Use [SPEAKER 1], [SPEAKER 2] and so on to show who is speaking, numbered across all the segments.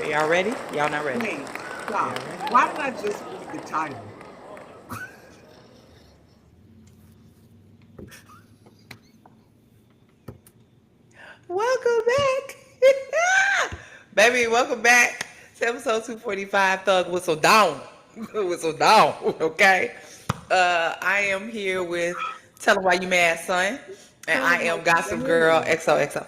[SPEAKER 1] Y'all ready? Y'all not ready?
[SPEAKER 2] Wait,
[SPEAKER 1] Y'all
[SPEAKER 2] stop.
[SPEAKER 1] ready?
[SPEAKER 2] Why did I just read the title?
[SPEAKER 1] Welcome back. Baby, welcome back to episode 245, Thug Whistle Down. Whistle Down, okay? I am here with Tell 'em Why You Mad, Son. And
[SPEAKER 2] Tell
[SPEAKER 1] I
[SPEAKER 2] them why
[SPEAKER 1] am
[SPEAKER 2] you
[SPEAKER 1] Gossip Girl
[SPEAKER 2] mad.
[SPEAKER 1] XOXO.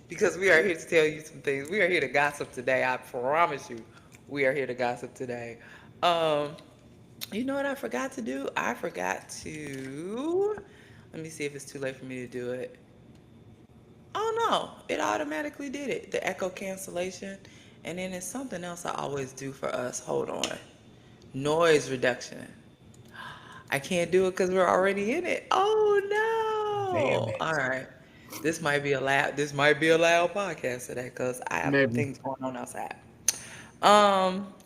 [SPEAKER 1] Because we are here to tell you some things. We are here to gossip today. I promise you, we are here to gossip today. Um, you know what I forgot to do? I forgot to. Let me see if it's too late for me to do it. Oh no, it automatically did it. The echo cancellation. And then it's something else I always do for us. Hold on. Noise reduction. I can't do it because we're already in it.
[SPEAKER 2] Damn
[SPEAKER 1] Oh no. All
[SPEAKER 2] it.
[SPEAKER 1] right. This might be a loud podcast today because I have
[SPEAKER 2] Maybe.
[SPEAKER 1] things going on outside.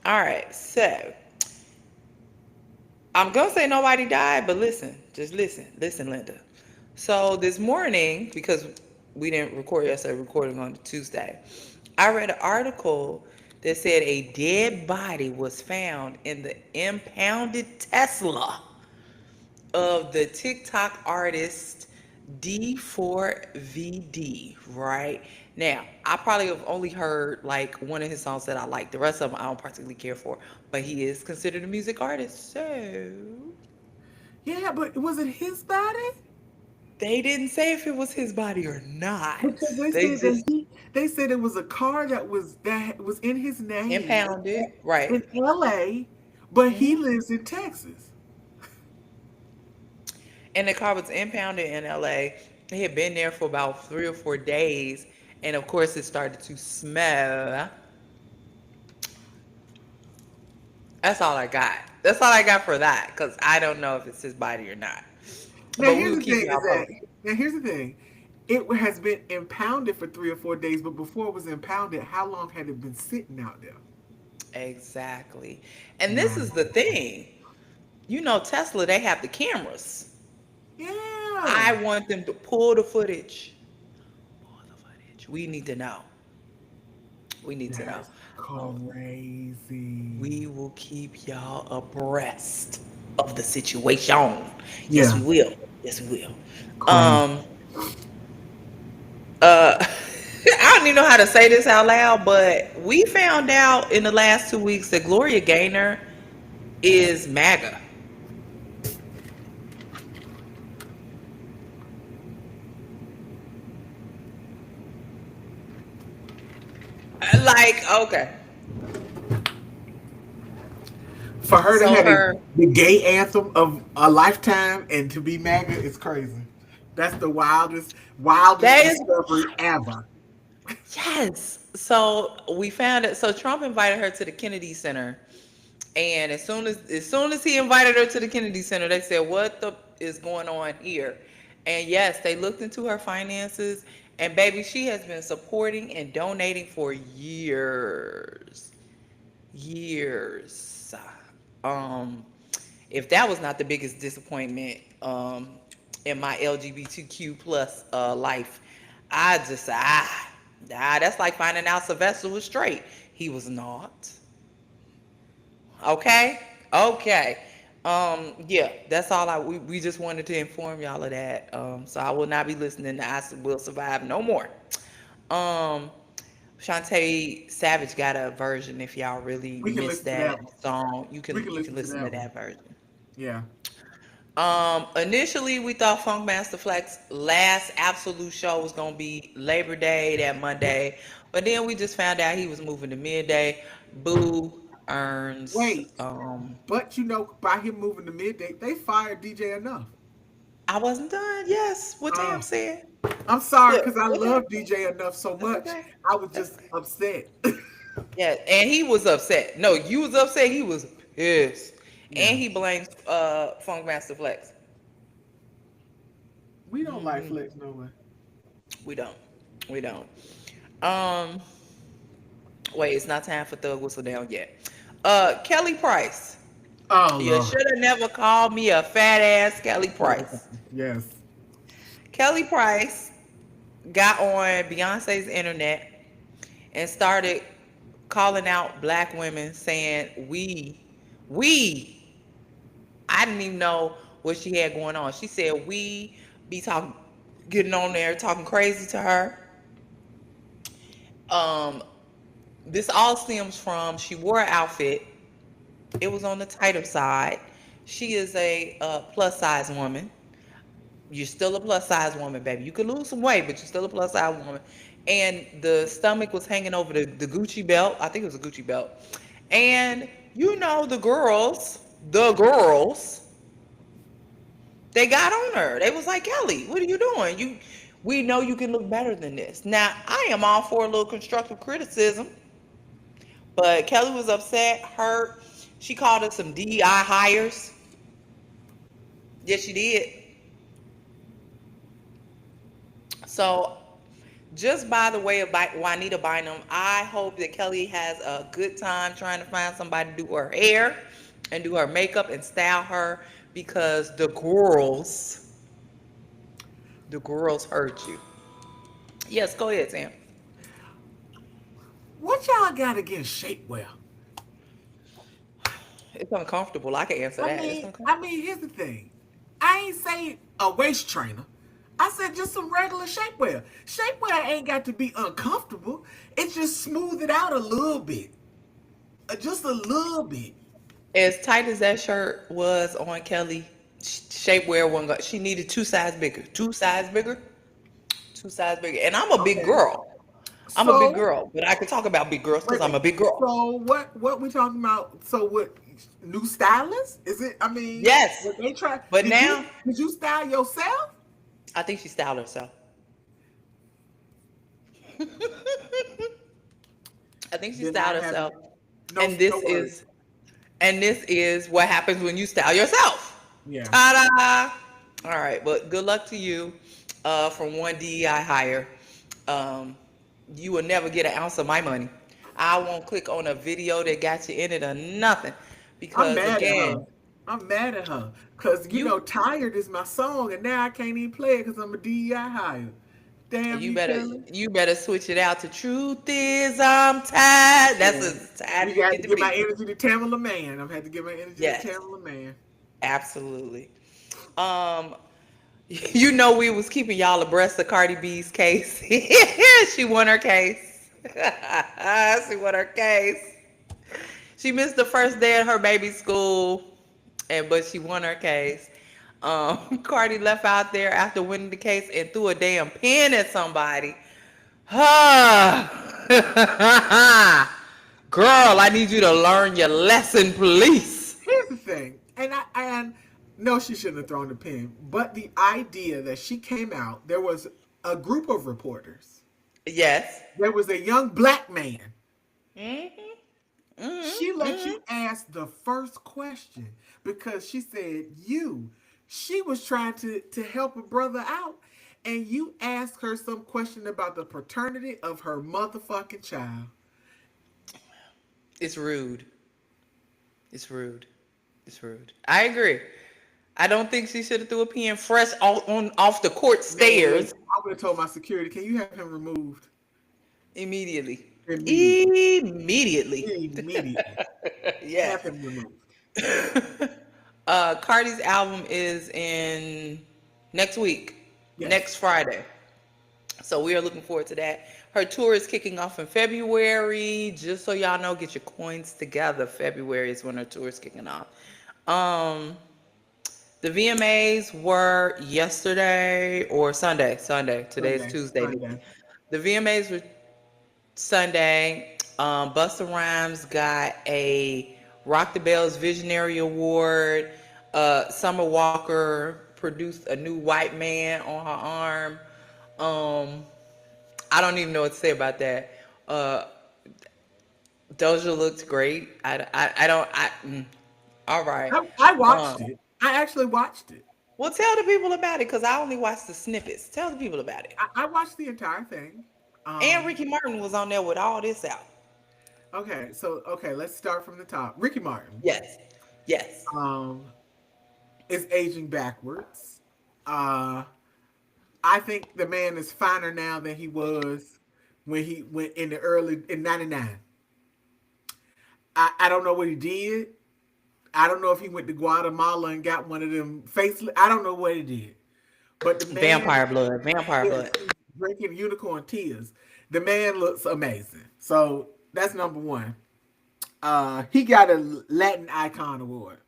[SPEAKER 1] All right, so I'm gonna say nobody died, but listen, just listen, Linda. So this morning, because we didn't record yesterday, recording on Tuesday, I read an article that said a dead body was found in the impounded Tesla of the TikTok artist D4VD, right? Now, I probably have only heard like one of his songs that I like. The rest of them I don't particularly care for, but he is considered a music artist. So
[SPEAKER 2] Yeah, but was it his body?
[SPEAKER 1] they didn't say if it was his body or not.
[SPEAKER 2] Because they
[SPEAKER 1] They
[SPEAKER 2] said that
[SPEAKER 1] just
[SPEAKER 2] they said it was a car that was in his name
[SPEAKER 1] impounded, right?
[SPEAKER 2] in LA, but he
[SPEAKER 1] Hmm.
[SPEAKER 2] lives in Texas.
[SPEAKER 1] And the car was impounded in LA. It had been there for about 3 or 4 days, and of course, it started to smell. That's all I got. That's all I got for that because I don't know if it's his body or not.
[SPEAKER 2] Now
[SPEAKER 1] But we
[SPEAKER 2] here's
[SPEAKER 1] will
[SPEAKER 2] the
[SPEAKER 1] keep
[SPEAKER 2] thing is
[SPEAKER 1] y'all
[SPEAKER 2] that
[SPEAKER 1] posted.
[SPEAKER 2] now here's the thing. It has been impounded for 3 or 4 days, but before it was impounded, how long had it been sitting out there?
[SPEAKER 1] Exactly. And this
[SPEAKER 2] Wow.
[SPEAKER 1] is the thing. You know, Tesla, they have the cameras.
[SPEAKER 2] Yeah.
[SPEAKER 1] I want them to pull the footage. Pull the footage. We need to know. We need to know.
[SPEAKER 2] That's
[SPEAKER 1] Um,
[SPEAKER 2] crazy.
[SPEAKER 1] we will keep y'all abreast of the situation. Yes,
[SPEAKER 2] Yeah,
[SPEAKER 1] we will. Yes, we will.
[SPEAKER 2] crazy.
[SPEAKER 1] Um, I don't even know how to say this out loud, but we found out in the last 2 weeks that Gloria Gaynor is MAGA. Like, okay.
[SPEAKER 2] For her to
[SPEAKER 1] So
[SPEAKER 2] have
[SPEAKER 1] her
[SPEAKER 2] the gay anthem of a lifetime and to be MAGA is crazy. That's the wildest
[SPEAKER 1] that is
[SPEAKER 2] discovery ever.
[SPEAKER 1] yes. So we found it. So Trump invited her to the Kennedy Center. And as soon as he invited her to the Kennedy Center, they said, "What the is going on here?" And yes, they looked into her finances, and baby, she has been supporting and donating for years, years. Um, if that was not the biggest disappointment, in my LGBTQ plus life, I just that's like finding out Sylvester was straight. He was not. Okay. Okay. Yeah, that's all we just wanted to inform y'all of that. So I will not be listening to I Will Survive no more. Um, Shantae Savage got a version if y'all really
[SPEAKER 2] We can
[SPEAKER 1] missed
[SPEAKER 2] listen to that
[SPEAKER 1] that
[SPEAKER 2] one.
[SPEAKER 1] song. You
[SPEAKER 2] We
[SPEAKER 1] can
[SPEAKER 2] can
[SPEAKER 1] you can
[SPEAKER 2] listen to
[SPEAKER 1] listen to
[SPEAKER 2] that one.
[SPEAKER 1] that version.
[SPEAKER 2] Yeah.
[SPEAKER 1] Initially we thought Funkmaster Flex last absolute show was gonna be Labor Day that Monday, but then we just found out he was moving to midday. Boo earns
[SPEAKER 2] Wait, but by him moving to midday, they fired DJ Enough.
[SPEAKER 1] I wasn't done. Yes, what
[SPEAKER 2] Uh,
[SPEAKER 1] Tam said.
[SPEAKER 2] I'm sorry
[SPEAKER 1] Look,
[SPEAKER 2] because I
[SPEAKER 1] okay,
[SPEAKER 2] love DJ Enough so
[SPEAKER 1] that's
[SPEAKER 2] much.
[SPEAKER 1] okay.
[SPEAKER 2] I was
[SPEAKER 1] That's
[SPEAKER 2] just
[SPEAKER 1] okay.
[SPEAKER 2] upset.
[SPEAKER 1] Yeah, and he was upset. No, you was upset. He was pissed,
[SPEAKER 2] Yeah.
[SPEAKER 1] and he blames Funk Master Flex.
[SPEAKER 2] We don't like
[SPEAKER 1] Hmm.
[SPEAKER 2] Flex no way.
[SPEAKER 1] We don't. We don't. Um. Wait, it's not time for Thug Whistle Down yet. Kelly Price.
[SPEAKER 2] Oh
[SPEAKER 1] You
[SPEAKER 2] Lord.
[SPEAKER 1] should have never called me a fat ass Kelly Price.
[SPEAKER 2] Yes.
[SPEAKER 1] Kelly Price got on Beyonce's internet and started calling out black women saying we. I didn't even know what she had going on. She said we be talking, getting on there talking crazy to her. Um, this all stems from she wore an outfit. It was on the tighter side. She is a plus size woman. You're still a plus size woman, baby. You could lose some weight, but you're still a plus size woman. And the stomach was hanging over the Gucci belt. I think it was a Gucci belt. And you know the girls, they got on her. They was like, Kelly, what are you doing? We know you can look better than this. Now, I am all for a little constructive criticism, but Kelly was upset, hurt. She called us some DEI hires. Yes, she did. So, just by the way of Juanita Bynum, I hope that Kelly has a good time trying to find somebody to do her hair and do her makeup and style her because the girls hurt you. Yes, go ahead, Sam.
[SPEAKER 2] What y'all got against shapewear?
[SPEAKER 1] It's uncomfortable. I can answer that. It's
[SPEAKER 2] I
[SPEAKER 1] uncomfortable.
[SPEAKER 2] mean, here's the thing. I ain't say a waist trainer. I said just some regular shapewear. Shapewear ain't got to be uncomfortable. It just smooth it out a little bit, just a little bit.
[SPEAKER 1] As tight as that shirt was on Kelly, shapewear one got. She needed two size bigger, and I'm a big
[SPEAKER 2] Okay.
[SPEAKER 1] girl. I'm a big
[SPEAKER 2] So
[SPEAKER 1] girl, but I can talk about big girls
[SPEAKER 2] wait
[SPEAKER 1] because
[SPEAKER 2] a
[SPEAKER 1] I'm a
[SPEAKER 2] minute.
[SPEAKER 1] big girl.
[SPEAKER 2] So what we talking about? So what new stylists? Is it? I mean,
[SPEAKER 1] Yes,
[SPEAKER 2] what they try?
[SPEAKER 1] but now
[SPEAKER 2] Did you style yourself?
[SPEAKER 1] I think she styled herself. I think she
[SPEAKER 2] Then I
[SPEAKER 1] styled
[SPEAKER 2] have
[SPEAKER 1] herself,
[SPEAKER 2] no
[SPEAKER 1] and
[SPEAKER 2] no
[SPEAKER 1] this
[SPEAKER 2] worries.
[SPEAKER 1] is and this is what happens when you style yourself.
[SPEAKER 2] Yeah.
[SPEAKER 1] Ta-da! All right, but good luck to you from one DEI hire. Um, you will never get an ounce of my money. I won't click on a video that got you in it or nothing
[SPEAKER 2] I'm
[SPEAKER 1] because
[SPEAKER 2] mad at
[SPEAKER 1] again,
[SPEAKER 2] her. I'm mad at her because
[SPEAKER 1] you
[SPEAKER 2] "Tired" is my song, and now I can't even play it because I'm a DEI hire. Damn
[SPEAKER 1] you
[SPEAKER 2] you,
[SPEAKER 1] better
[SPEAKER 2] Kelly.
[SPEAKER 1] you better switch it out to "Truth is I'm tired." That's
[SPEAKER 2] Yeah.
[SPEAKER 1] as tired
[SPEAKER 2] You
[SPEAKER 1] as you
[SPEAKER 2] got
[SPEAKER 1] get
[SPEAKER 2] to
[SPEAKER 1] to
[SPEAKER 2] give my
[SPEAKER 1] be.
[SPEAKER 2] energy to Tamala Man. I've had to give my energy to
[SPEAKER 1] Yes,
[SPEAKER 2] Tamala Man.
[SPEAKER 1] absolutely. Um, you know we was keeping y'all abreast of Cardi B's case. She won her case. She won her case. She missed the first day of her baby's school, and but she won her case. Cardi left out there after winning the case and threw a damn pen at somebody. Girl, I need you to learn your lesson, please.
[SPEAKER 2] Here's the thing, and no, she shouldn't have thrown the pen. But the idea that she came out, there was a group of reporters.
[SPEAKER 1] Yes.
[SPEAKER 2] There was a young black man.
[SPEAKER 1] Hmm.
[SPEAKER 2] She
[SPEAKER 1] Hmm.
[SPEAKER 2] let
[SPEAKER 1] Hmm.
[SPEAKER 2] you ask the first question because she said you. She was trying to help a brother out, and you asked her some question about the paternity of her motherfucking child.
[SPEAKER 1] It's rude. It's rude. It's rude. I agree. I don't think she should have threw a pen fresh off the court
[SPEAKER 2] Man,
[SPEAKER 1] stairs
[SPEAKER 2] I would have told my security, can you have him removed
[SPEAKER 1] immediately.
[SPEAKER 2] immediately?
[SPEAKER 1] Immediately.
[SPEAKER 2] Immediately, have
[SPEAKER 1] Yes.
[SPEAKER 2] him removed.
[SPEAKER 1] Cardi's album is in next week,
[SPEAKER 2] Yes,
[SPEAKER 1] next Friday. So we are looking forward to that. Her tour is kicking off in February. Just so y'all know, get your coins together. February is when her tour is kicking off. Um, the VMAs were yesterday or Sunday. Sunday. Today's
[SPEAKER 2] Sunday,
[SPEAKER 1] Tuesday,
[SPEAKER 2] Sunday.
[SPEAKER 1] Nikki. The VMAs were Sunday. Busta Rhymes got a Rock the Bells Visionary Award. Summer Walker produced a new white man on her arm. Um, I don't even know what to say about that. Uh, Doja looked great. I don't. All right.
[SPEAKER 2] I watched
[SPEAKER 1] Um,
[SPEAKER 2] it. I actually watched it.
[SPEAKER 1] well, tell the people about it because I only watched the snippets. Tell the people about it.
[SPEAKER 2] I watched the entire thing.
[SPEAKER 1] And
[SPEAKER 2] Um,
[SPEAKER 1] Ricky Martin was on there with all this out.
[SPEAKER 2] okay, let's start from the top. Ricky Martin
[SPEAKER 1] Yes. Yes.
[SPEAKER 2] um, is aging backwards. Uh, I think the man is finer now than he was when he went in the early in '99. I don't know what he did. I don't know if he went to Guatemala and got one of them faceless. I don't know what he did. But the man,
[SPEAKER 1] Vampire blood, vampire
[SPEAKER 2] yes,
[SPEAKER 1] blood.
[SPEAKER 2] he's drinking unicorn tears. The man looks amazing. So that's number one. He got a Latin Icon Award.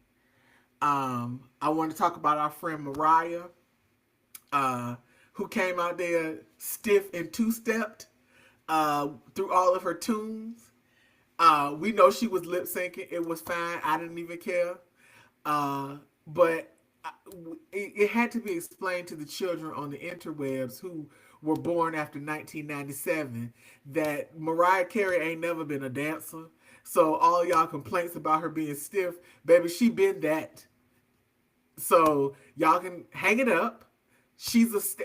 [SPEAKER 2] I want to talk about our friend Mariah, who came out there stiff and two-stepped through all of her tunes. We know she was lip syncing. It was fine. I didn't even care. But it had to be explained to the children on the interwebs who were born after 1997 that Mariah Carey ain't never been a dancer. So all y'all complaints about her being stiff, baby, she been that. So y'all can hang it up. She's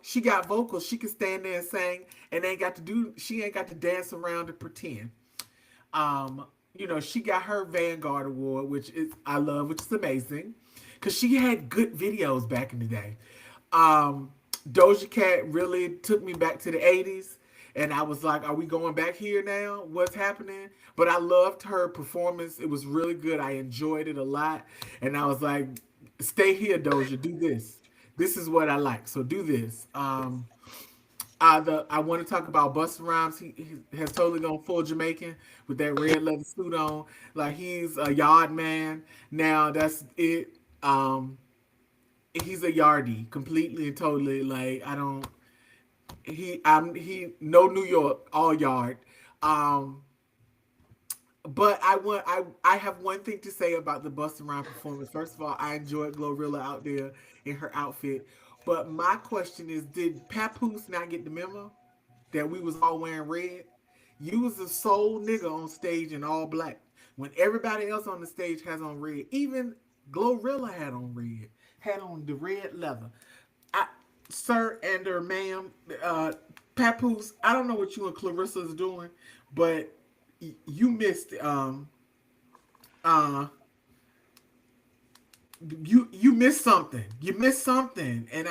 [SPEAKER 2] she got vocals. She can stand there and sing, and she ain't got to dance around and pretend. She got her Vanguard Award, which is I love, which is amazing, because she had good videos back in the day. Doja Cat really took me back to the '80s, and I was like, "Are we going back here now? What's happening?" But I loved her performance; it was really good. I enjoyed it a lot, and I was like, "Stay here, Doja. Do this. This is what I like. So do this." I want to talk about Busta Rhymes. He has totally gone full Jamaican with that red leather suit on, like he's a yard man now. That's it. He's a yardie completely and totally. Like I don't. He no New York, all yard. Um, but I have one thing to say about the Busta Rhymes performance. First of all, I enjoyed Glorilla out there in her outfit. But my question is, did Papoose not get the memo that we was all wearing red? You was the sole nigga on stage in all black. When everybody else on the stage has on red, even Glorilla had on red, had on the red leather. I, sir and or ma'am, Papoose, I don't know what you and Clarissa's doing, but you missed uh you missed something. You missed something, and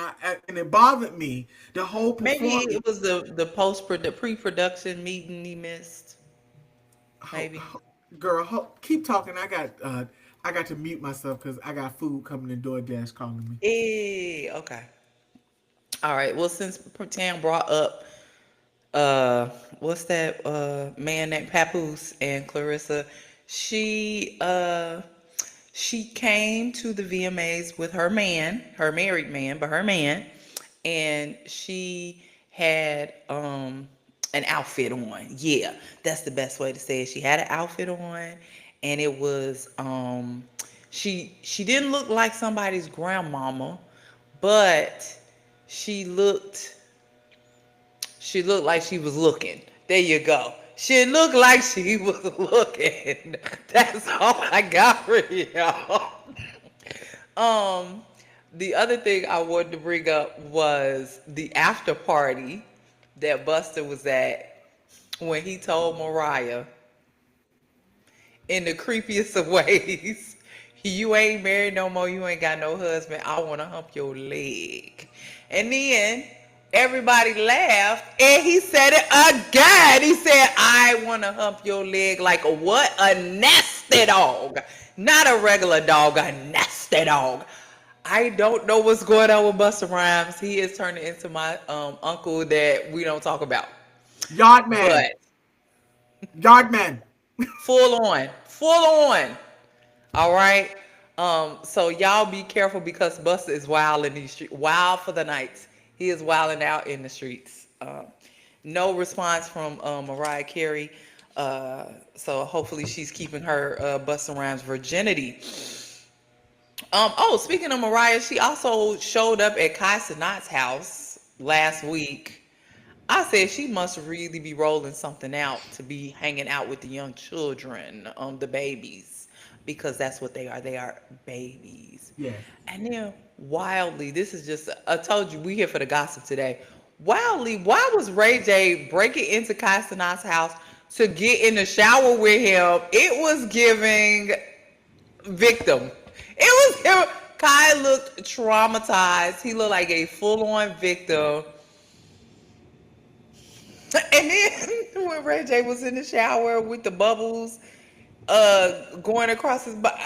[SPEAKER 2] and it bothered me. The whole
[SPEAKER 1] Maybe
[SPEAKER 2] performance.
[SPEAKER 1] it was the pre-production meeting he missed. Maybe.
[SPEAKER 2] Girl, keep talking. I got to mute myself because I got food coming in DoorDash calling me.
[SPEAKER 1] Okay. All right. Well, since Tam brought up uh what's that man named Papoose and Clarissa, she uh she came to the VMAs with her man, her married man, but her man, and she had an outfit on. Yeah, that's the best way to say it. She had an outfit on, and it was she didn't look like somebody's grandmama, but she looked she looked like she was looking. There you go. She looked like she was looking. That's all I got for y'all. Um, the other thing I wanted to bring up was the after party that Buster was at when he told Mariah in the creepiest of ways, "You ain't married no more, you ain't got no husband, I wanna hump your leg." And then everybody laughed and he said it again. He said, "I wanna hump your leg like a what? A nasty dog. Not a regular dog, a nasty dog." I don't know what's going on with Busta Rhymes. He is turning into my uncle that we don't talk about.
[SPEAKER 2] Yardman,
[SPEAKER 1] But
[SPEAKER 2] Yardman.
[SPEAKER 1] full on, full on. All right. So y'all be careful because Busta is wild in these streets. Wild for the nights. He is wilding out in the streets. No response from Mariah Carey. So hopefully she's keeping her Busta Rhymes virginity. Speaking of Mariah, she also showed up at Kai Cenat's house last week. I said she must really be rolling something out to be hanging out with the young children, the babies, because that's what they are. They are babies.
[SPEAKER 2] Yes.
[SPEAKER 1] And then wildly, this is just, I told you, we here for the gossip today. Wildly, why was Ray J breaking into Kai Cenat's house to get in the shower with him? It was giving victim. It was him. Kai looked traumatized. He looked like a full on victim. And then when Ray J was in the shower with the bubbles going across his butt,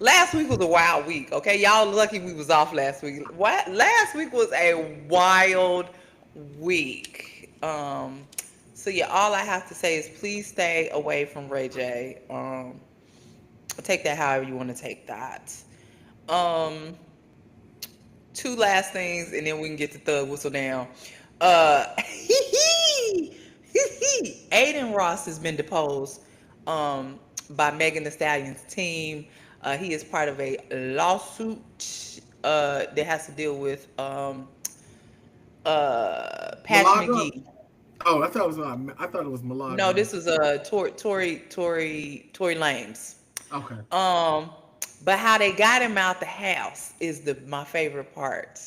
[SPEAKER 1] last week was a wild week. Okay, y'all lucky we was off last week. What? Last week was a wild week. So yeah, all I have to say is please stay away from Ray J. Take that however you want to take that. Um, Two last things, and then we can get to Thug Whistle Down. Aiden Ross has been deposed by Megan Thee Stallion's team. He is part of a lawsuit that has to deal with Patch
[SPEAKER 2] Malaga.
[SPEAKER 1] McGee.
[SPEAKER 2] Oh, I thought it was
[SPEAKER 1] No,
[SPEAKER 2] Malaga.
[SPEAKER 1] this was Tory Lanez.
[SPEAKER 2] Okay.
[SPEAKER 1] Um, but how they got him out the house is the my favorite part.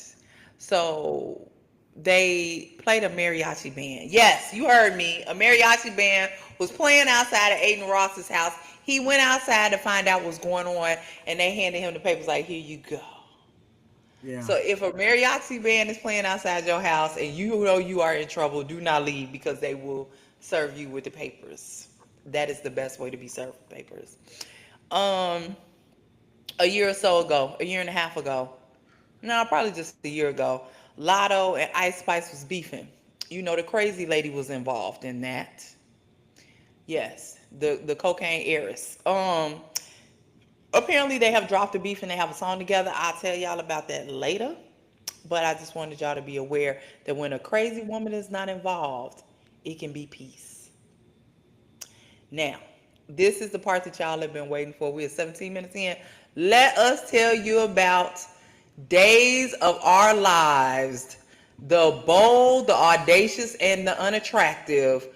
[SPEAKER 1] So they played a mariachi band. Yes, you heard me. A mariachi band was playing outside of Aiden Ross's house. He went outside to find out what's going on, and they handed him the papers like, "Here you go."
[SPEAKER 2] Yeah.
[SPEAKER 1] So if a mariachi band is playing outside your house and you know you are in trouble, do not leave because they will serve you with the papers. That is the best way to be served with papers. Um, a year or so ago, a year and a half ago, no, probably just a year ago, Lotto and Ice Spice was beefing. You know, the crazy lady was involved in that. Yes, the cocaine heiress. Apparently they have dropped the beef and they have a song together. I'll tell y'all about that later. But I just wanted y'all to be aware that when a crazy woman is not involved, it can be peace. Now, this is the part that y'all have been waiting for. We're 17 minutes in. Let us tell you about Days of Our Lives. The bold, the audacious, and the unattractive.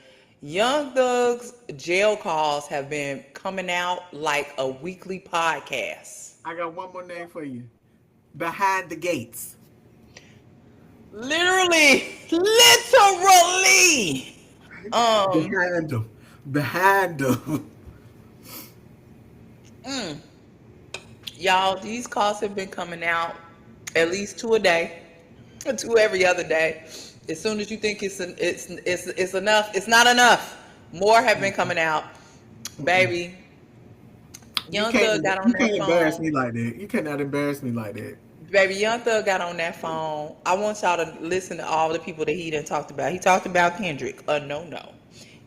[SPEAKER 1] Young Thug's jail calls have been coming out like a weekly podcast.
[SPEAKER 2] I got one more name for you. Behind the gates.
[SPEAKER 1] Literally, literally. Um,
[SPEAKER 2] Behind them. Behind them.
[SPEAKER 1] mm, y'all, these calls have been coming out at least two a day, two every other day. As soon as you think it's enough, it's not enough. More have been coming out, baby.
[SPEAKER 2] You
[SPEAKER 1] Young
[SPEAKER 2] can't
[SPEAKER 1] Thug got on
[SPEAKER 2] you
[SPEAKER 1] that
[SPEAKER 2] can't embarrass
[SPEAKER 1] phone.
[SPEAKER 2] me like that. You cannot embarrass me like that.
[SPEAKER 1] Baby, Young Thug got on that phone. I want y'all to listen to all the people that he done talked about. He talked about Kendrick, a no.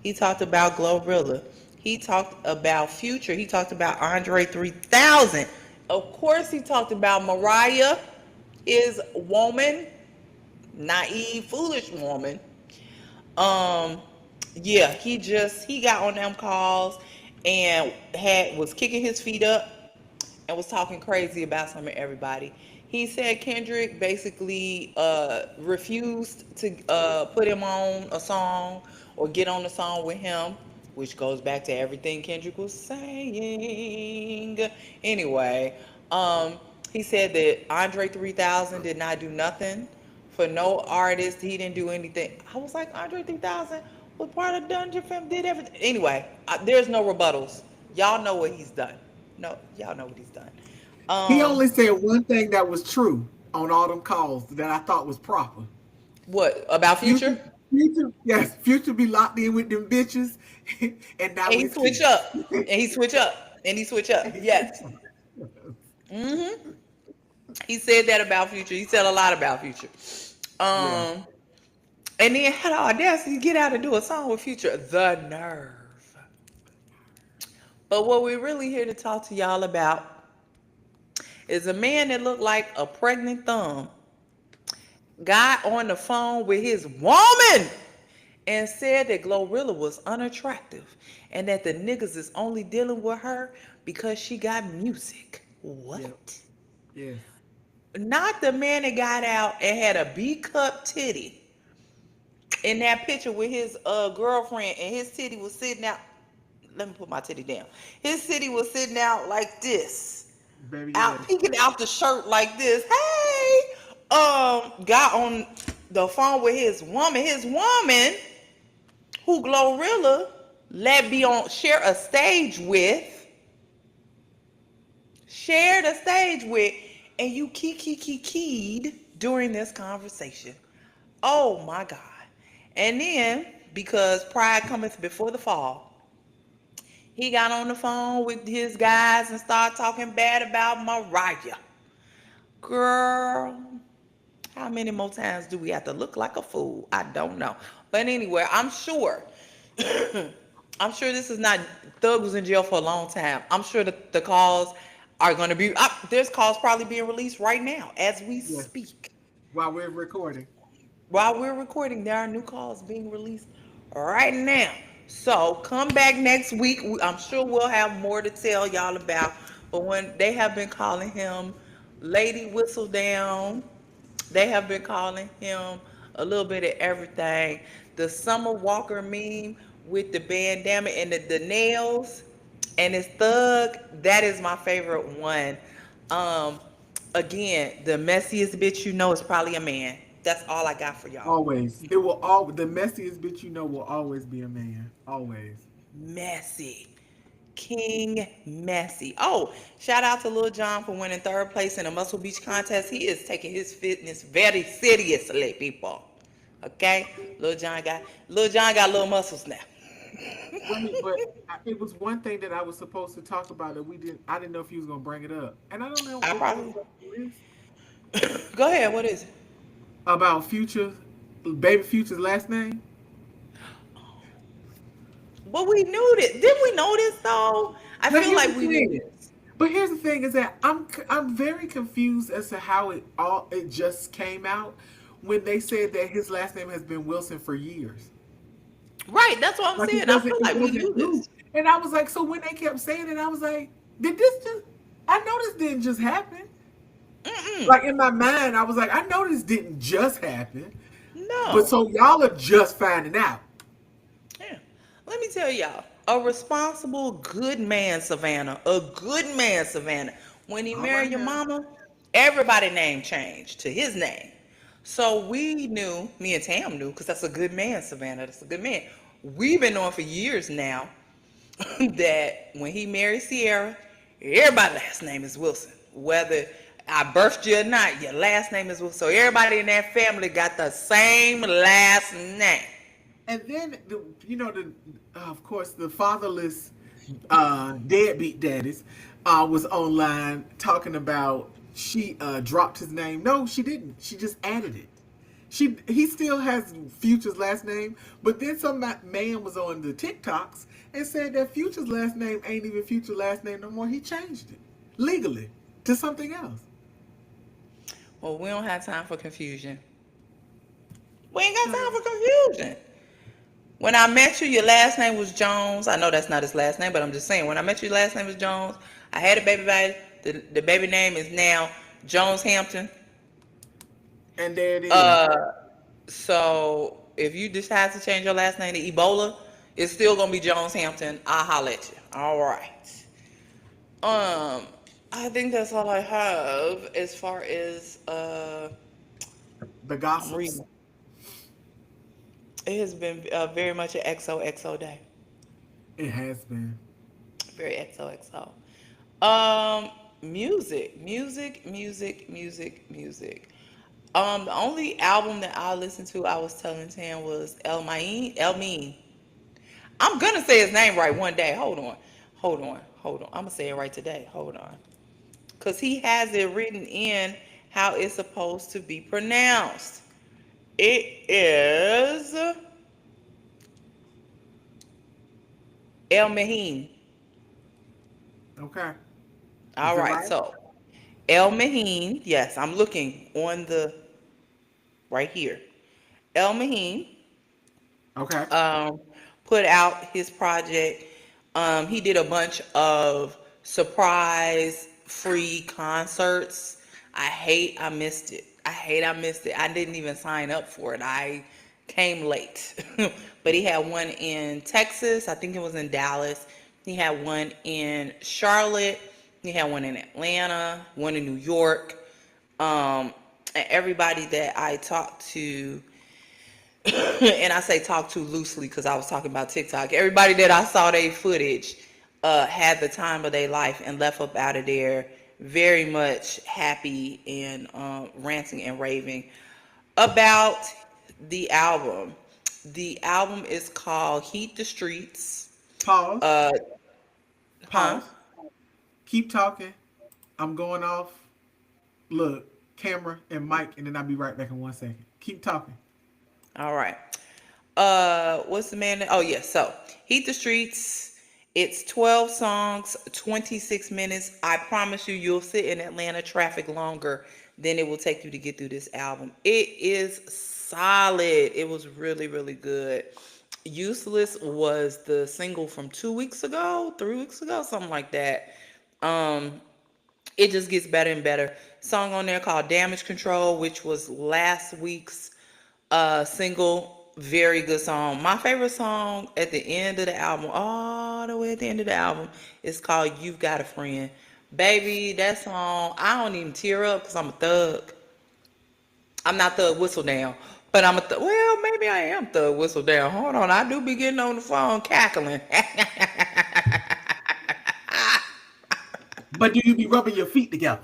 [SPEAKER 1] He talked about Glorilla. He talked about Future. He talked about Andre 3000. Of course, he talked about Mariah, his woman, naive, foolish woman. Um, yeah, he got on them calls and had was kicking his feet up and was talking crazy about some of everybody. He said Kendrick basically refused to put him on a song or get on a song with him, which goes back to everything Kendrick was saying. Anyway, um, he said that Andre 3000 did not do nothing for no artist. He didn't do anything. I was like, Andre 3000 was part of Dungeon Fam, did everything. Anyway, there's no rebuttals. Y'all know what he's done. No, y'all know what he's done.
[SPEAKER 2] He
[SPEAKER 1] Um,
[SPEAKER 2] only said one thing that was true on all them calls that I thought was proper.
[SPEAKER 1] what about
[SPEAKER 2] Future,
[SPEAKER 1] Future?
[SPEAKER 2] yes, Future be locked in with them bitches and not
[SPEAKER 1] And he
[SPEAKER 2] with
[SPEAKER 1] switch
[SPEAKER 2] kids.
[SPEAKER 1] up, and he switch up, and he switch up. Yes. Hmm. He said that about Future. He said a lot about Future.
[SPEAKER 2] Yeah.
[SPEAKER 1] Um, and then had the audacity to get out and do a song with Future. The nerve. But what we're really here to talk to y'all about is a man that looked like a pregnant thumb got on the phone with his woman and said that Glorilla was unattractive and that the niggas is only dealing with her because she got music.
[SPEAKER 2] Yep.
[SPEAKER 1] What?
[SPEAKER 2] Yes.
[SPEAKER 1] Not the man that got out and had a B cup titty in that picture with his girlfriend and his titty was sitting out. Let me put my titty down. His titty was sitting out like this,
[SPEAKER 2] Baby,
[SPEAKER 1] out
[SPEAKER 2] yes.
[SPEAKER 1] peeking out the shirt like this. Hey, got on the phone with his woman. His woman, who Glorilla let be on shared a stage with, and you keyed during this conversation. Oh my God. And then, because pride cometh before the fall, he got on the phone with his guys and started talking bad about Mariah. Girl, how many more times do we have to look like a fool? I don't know. But anyway, I'm sure. I'm sure this is not. Thug was in jail for a long time. I'm sure the calls are going to be. There's calls probably being released right now as we
[SPEAKER 2] Yes.
[SPEAKER 1] speak.
[SPEAKER 2] While we're recording.
[SPEAKER 1] While we're recording, there are new calls being released right now. So come back next week. I'm sure we'll have more to tell y'all about. But when they have been calling him Lady Whistledown, they have been calling him a little bit of everything. The Summer Walker meme with the bandana and the nails and his thug, that is my favorite one. Um, Again, the messiest bitch you know is probably a man. That's all I got for y'all.
[SPEAKER 2] Always. It will all the messiest bitch you know will always be a man. Always.
[SPEAKER 1] Messy. King Messy. Oh, shout out to Lil Jon for winning third place in a Muscle Beach contest. He is taking his fitness very seriously, people. Okay? Lil Jon got little muscles now.
[SPEAKER 2] Wait, it was one thing that I was supposed to talk about that we didn't. I didn't know if you was gonna bring it up, and I don't know
[SPEAKER 1] I
[SPEAKER 2] if it was
[SPEAKER 1] probably
[SPEAKER 2] on the list
[SPEAKER 1] go ahead. What is it?
[SPEAKER 2] about Future, baby Future's last name.
[SPEAKER 1] But we knew this. Didn't we know this though? I
[SPEAKER 2] But
[SPEAKER 1] feel
[SPEAKER 2] here's the
[SPEAKER 1] like we knew
[SPEAKER 2] thing.
[SPEAKER 1] this.
[SPEAKER 2] But here's the thing: is that I'm very confused as to how it just came out when they said that his last name has been Wilson for years.
[SPEAKER 1] Right, that's what I'm
[SPEAKER 2] Like
[SPEAKER 1] saying. I feel
[SPEAKER 2] it
[SPEAKER 1] like we
[SPEAKER 2] wasn't
[SPEAKER 1] knew
[SPEAKER 2] new.
[SPEAKER 1] this.
[SPEAKER 2] And I was like, so when they kept saying it, I was like, did this just? I know this didn't just happen.
[SPEAKER 1] Mm-mm.
[SPEAKER 2] Like in my mind, I was like, I know this didn't just happen. But
[SPEAKER 1] No.
[SPEAKER 2] so y'all are just finding out.
[SPEAKER 1] Yeah. Let me tell y'all, a responsible, good man, Savannah, a good man, Savannah. When he
[SPEAKER 2] All right
[SPEAKER 1] married your
[SPEAKER 2] now.
[SPEAKER 1] mama, everybody name changed to his name. So we knew, me and Tam knew, because that's a good man, Savannah. That's a good man. We've been knowing for years now that when he married Sierra, everybody's last name is Wilson. Whether I birthed you or not, your last name is Wilson. So everybody in that family got the same last name.
[SPEAKER 2] And then of course the fatherless deadbeat daddies was online talking about she dropped his name. No, she didn't. She just added it. He still has Future's last name, but then some man was on the TikToks and said that Future's last name ain't even Future's last name no more. He changed it legally to something else.
[SPEAKER 1] Well, we don't have time for confusion. We ain't got time for confusion. When I met you, your last name was Jones. I know that's not his last name, but I'm just saying. When I met you, your last name was Jones. I had a baby by the baby name is now Jones Hampton.
[SPEAKER 2] And there it is.
[SPEAKER 1] Uh, so if you decide to change your last name to Ebola, it's still gonna be Jones Hampton. I'll holler at you. All right. I think that's all I have as far as
[SPEAKER 2] The
[SPEAKER 1] I'm
[SPEAKER 2] gossips.
[SPEAKER 1] reading. It has been very much an XOXO day.
[SPEAKER 2] It has been.
[SPEAKER 1] Very XOXO. Um, music. The only album that I listened to, I was telling Tam, was El Mean. I'm gonna say his name right one day. Hold on. I'm gonna say it right today. Hold on, cause he has it written in how it's supposed to be pronounced. It is El Mehin.
[SPEAKER 2] Okay. Is
[SPEAKER 1] All
[SPEAKER 2] it
[SPEAKER 1] right,
[SPEAKER 2] right?
[SPEAKER 1] so El Mehin. Yes, I'm looking on the right here. El Mehin
[SPEAKER 2] Okay.
[SPEAKER 1] um, put out his project. He did a bunch of surprise free concerts. I missed it. I missed it. I didn't even sign up for it. I came late. But he had one in Texas. I think it was in Dallas. He had one in Charlotte. He had one in Atlanta, one in New York. And everybody that I talked to, and I say talk to loosely because I was talking about TikTok. Everybody that I saw their footage had the time of their life and left up out of there very much happy and ranting and raving about The album. The album is called Heat the Streets.
[SPEAKER 2] Pause.
[SPEAKER 1] Uh, huh?
[SPEAKER 2] Pause. Keep talking. I'm going off. Look, camera and mic, and then I'll be right back in 1 second. Keep talking.
[SPEAKER 1] All right. What's the man? Oh yeah. So Heat the Streets. It's 12 songs, 26 minutes. I promise you, you'll sit in Atlanta traffic longer than it will take you to get through this album. It is solid. It was really, really good. Useless was the single from 2 weeks ago, 3 weeks ago, something like that. Um, it just gets better and better. Song on there called Damage Control, which was last week's single. Very good song. My favorite song at the end of the album, all the way at the end of the album, is called You've Got a Friend. Baby, that song, I don't even tear up because I'm a thug. I'm not Thug Whistledown, but I'm a thug. Well, maybe I am Thug Whistledown. Hold on, I do be getting on the phone cackling.
[SPEAKER 2] But do you be rubbing your feet together?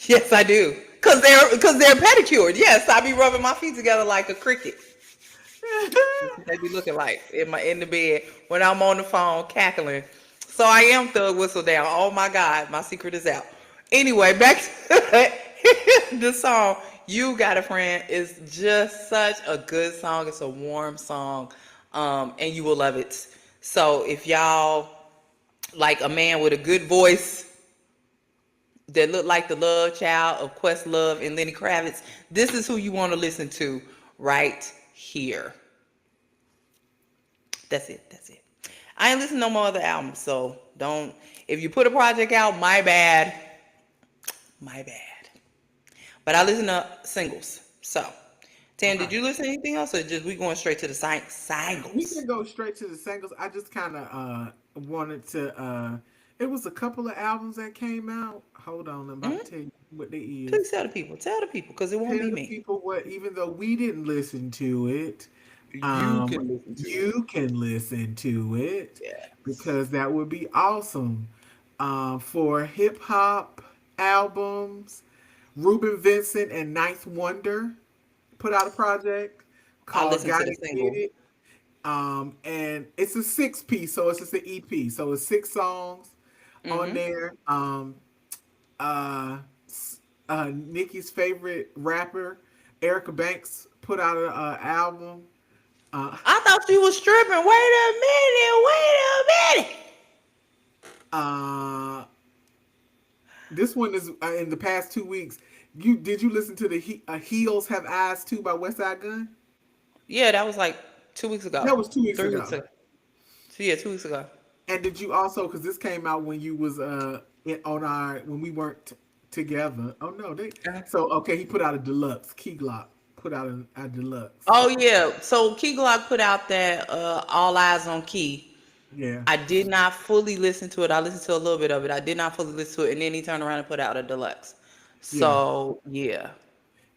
[SPEAKER 1] Yes, I do. Cause they're pedicured. Yes, I be rubbing my feet together like a cricket. That's what they be looking like in the bed when I'm on the phone cackling. So I am Thug Whistle Down. Oh my God, my secret is out. Anyway, back to the song. You Got a Friend is just such a good song. It's a warm song, and you will love it. So if y'all like a man with a good voice that look like the love child of Questlove and Lenny Kravitz, this is who you want to listen to right here. That's it. That's it. I ain't listening to no more other albums, so don't. If you put a project out, my bad, my bad. But I listen to singles. So, Tan, did
[SPEAKER 2] Okay.
[SPEAKER 1] you listen to anything else, or just we going straight to the
[SPEAKER 2] We
[SPEAKER 1] singles?
[SPEAKER 2] can go straight to the singles. I just kind of wanted to. It was a couple of albums that came out. Hold on, I'm about
[SPEAKER 1] Hmm.
[SPEAKER 2] to tell you what they is.
[SPEAKER 1] Please tell the people. Tell the people, because it won't be
[SPEAKER 2] Tell the
[SPEAKER 1] me.
[SPEAKER 2] people what. Even though we didn't listen to it,
[SPEAKER 1] You can listen to it.
[SPEAKER 2] you can listen to it
[SPEAKER 1] Yes.
[SPEAKER 2] because that would be awesome. For hip hop albums, Ruben Vincent and Ninth Wonder put out a project
[SPEAKER 1] I
[SPEAKER 2] called
[SPEAKER 1] listened to
[SPEAKER 2] "Gotta
[SPEAKER 1] the
[SPEAKER 2] Get
[SPEAKER 1] single.
[SPEAKER 2] It." And it's a 6 piece, so it's just an EP. So it's 6 songs on
[SPEAKER 1] Hmm.
[SPEAKER 2] there. Uh, Nikki's favorite rapper, Erica Banks, put out an album. Uh,
[SPEAKER 1] I thought you was stripping. Wait a minute. Wait a minute.
[SPEAKER 2] uh, this one is in the past 2 weeks. You listen to the Heels Have Eyes Too by West Side Gun?
[SPEAKER 1] Yeah, that was like 2 weeks ago.
[SPEAKER 2] That was 2 weeks
[SPEAKER 1] 3 weeks
[SPEAKER 2] ago.
[SPEAKER 1] ago. So yeah, 2 weeks ago.
[SPEAKER 2] And did you also, because this came out when you was on our when we weren't together? Oh no, they.
[SPEAKER 1] Uh-huh.
[SPEAKER 2] So okay, he put out a deluxe. Key Glock put out a deluxe.
[SPEAKER 1] Oh yeah. So Key Glock put out that All Eyes on Key.
[SPEAKER 2] Yeah,
[SPEAKER 1] I did not fully listen to it. I listened to a little bit of it. I did not fully listen to it, and then he turned around and put out a deluxe.
[SPEAKER 2] yeah.
[SPEAKER 1] So yeah,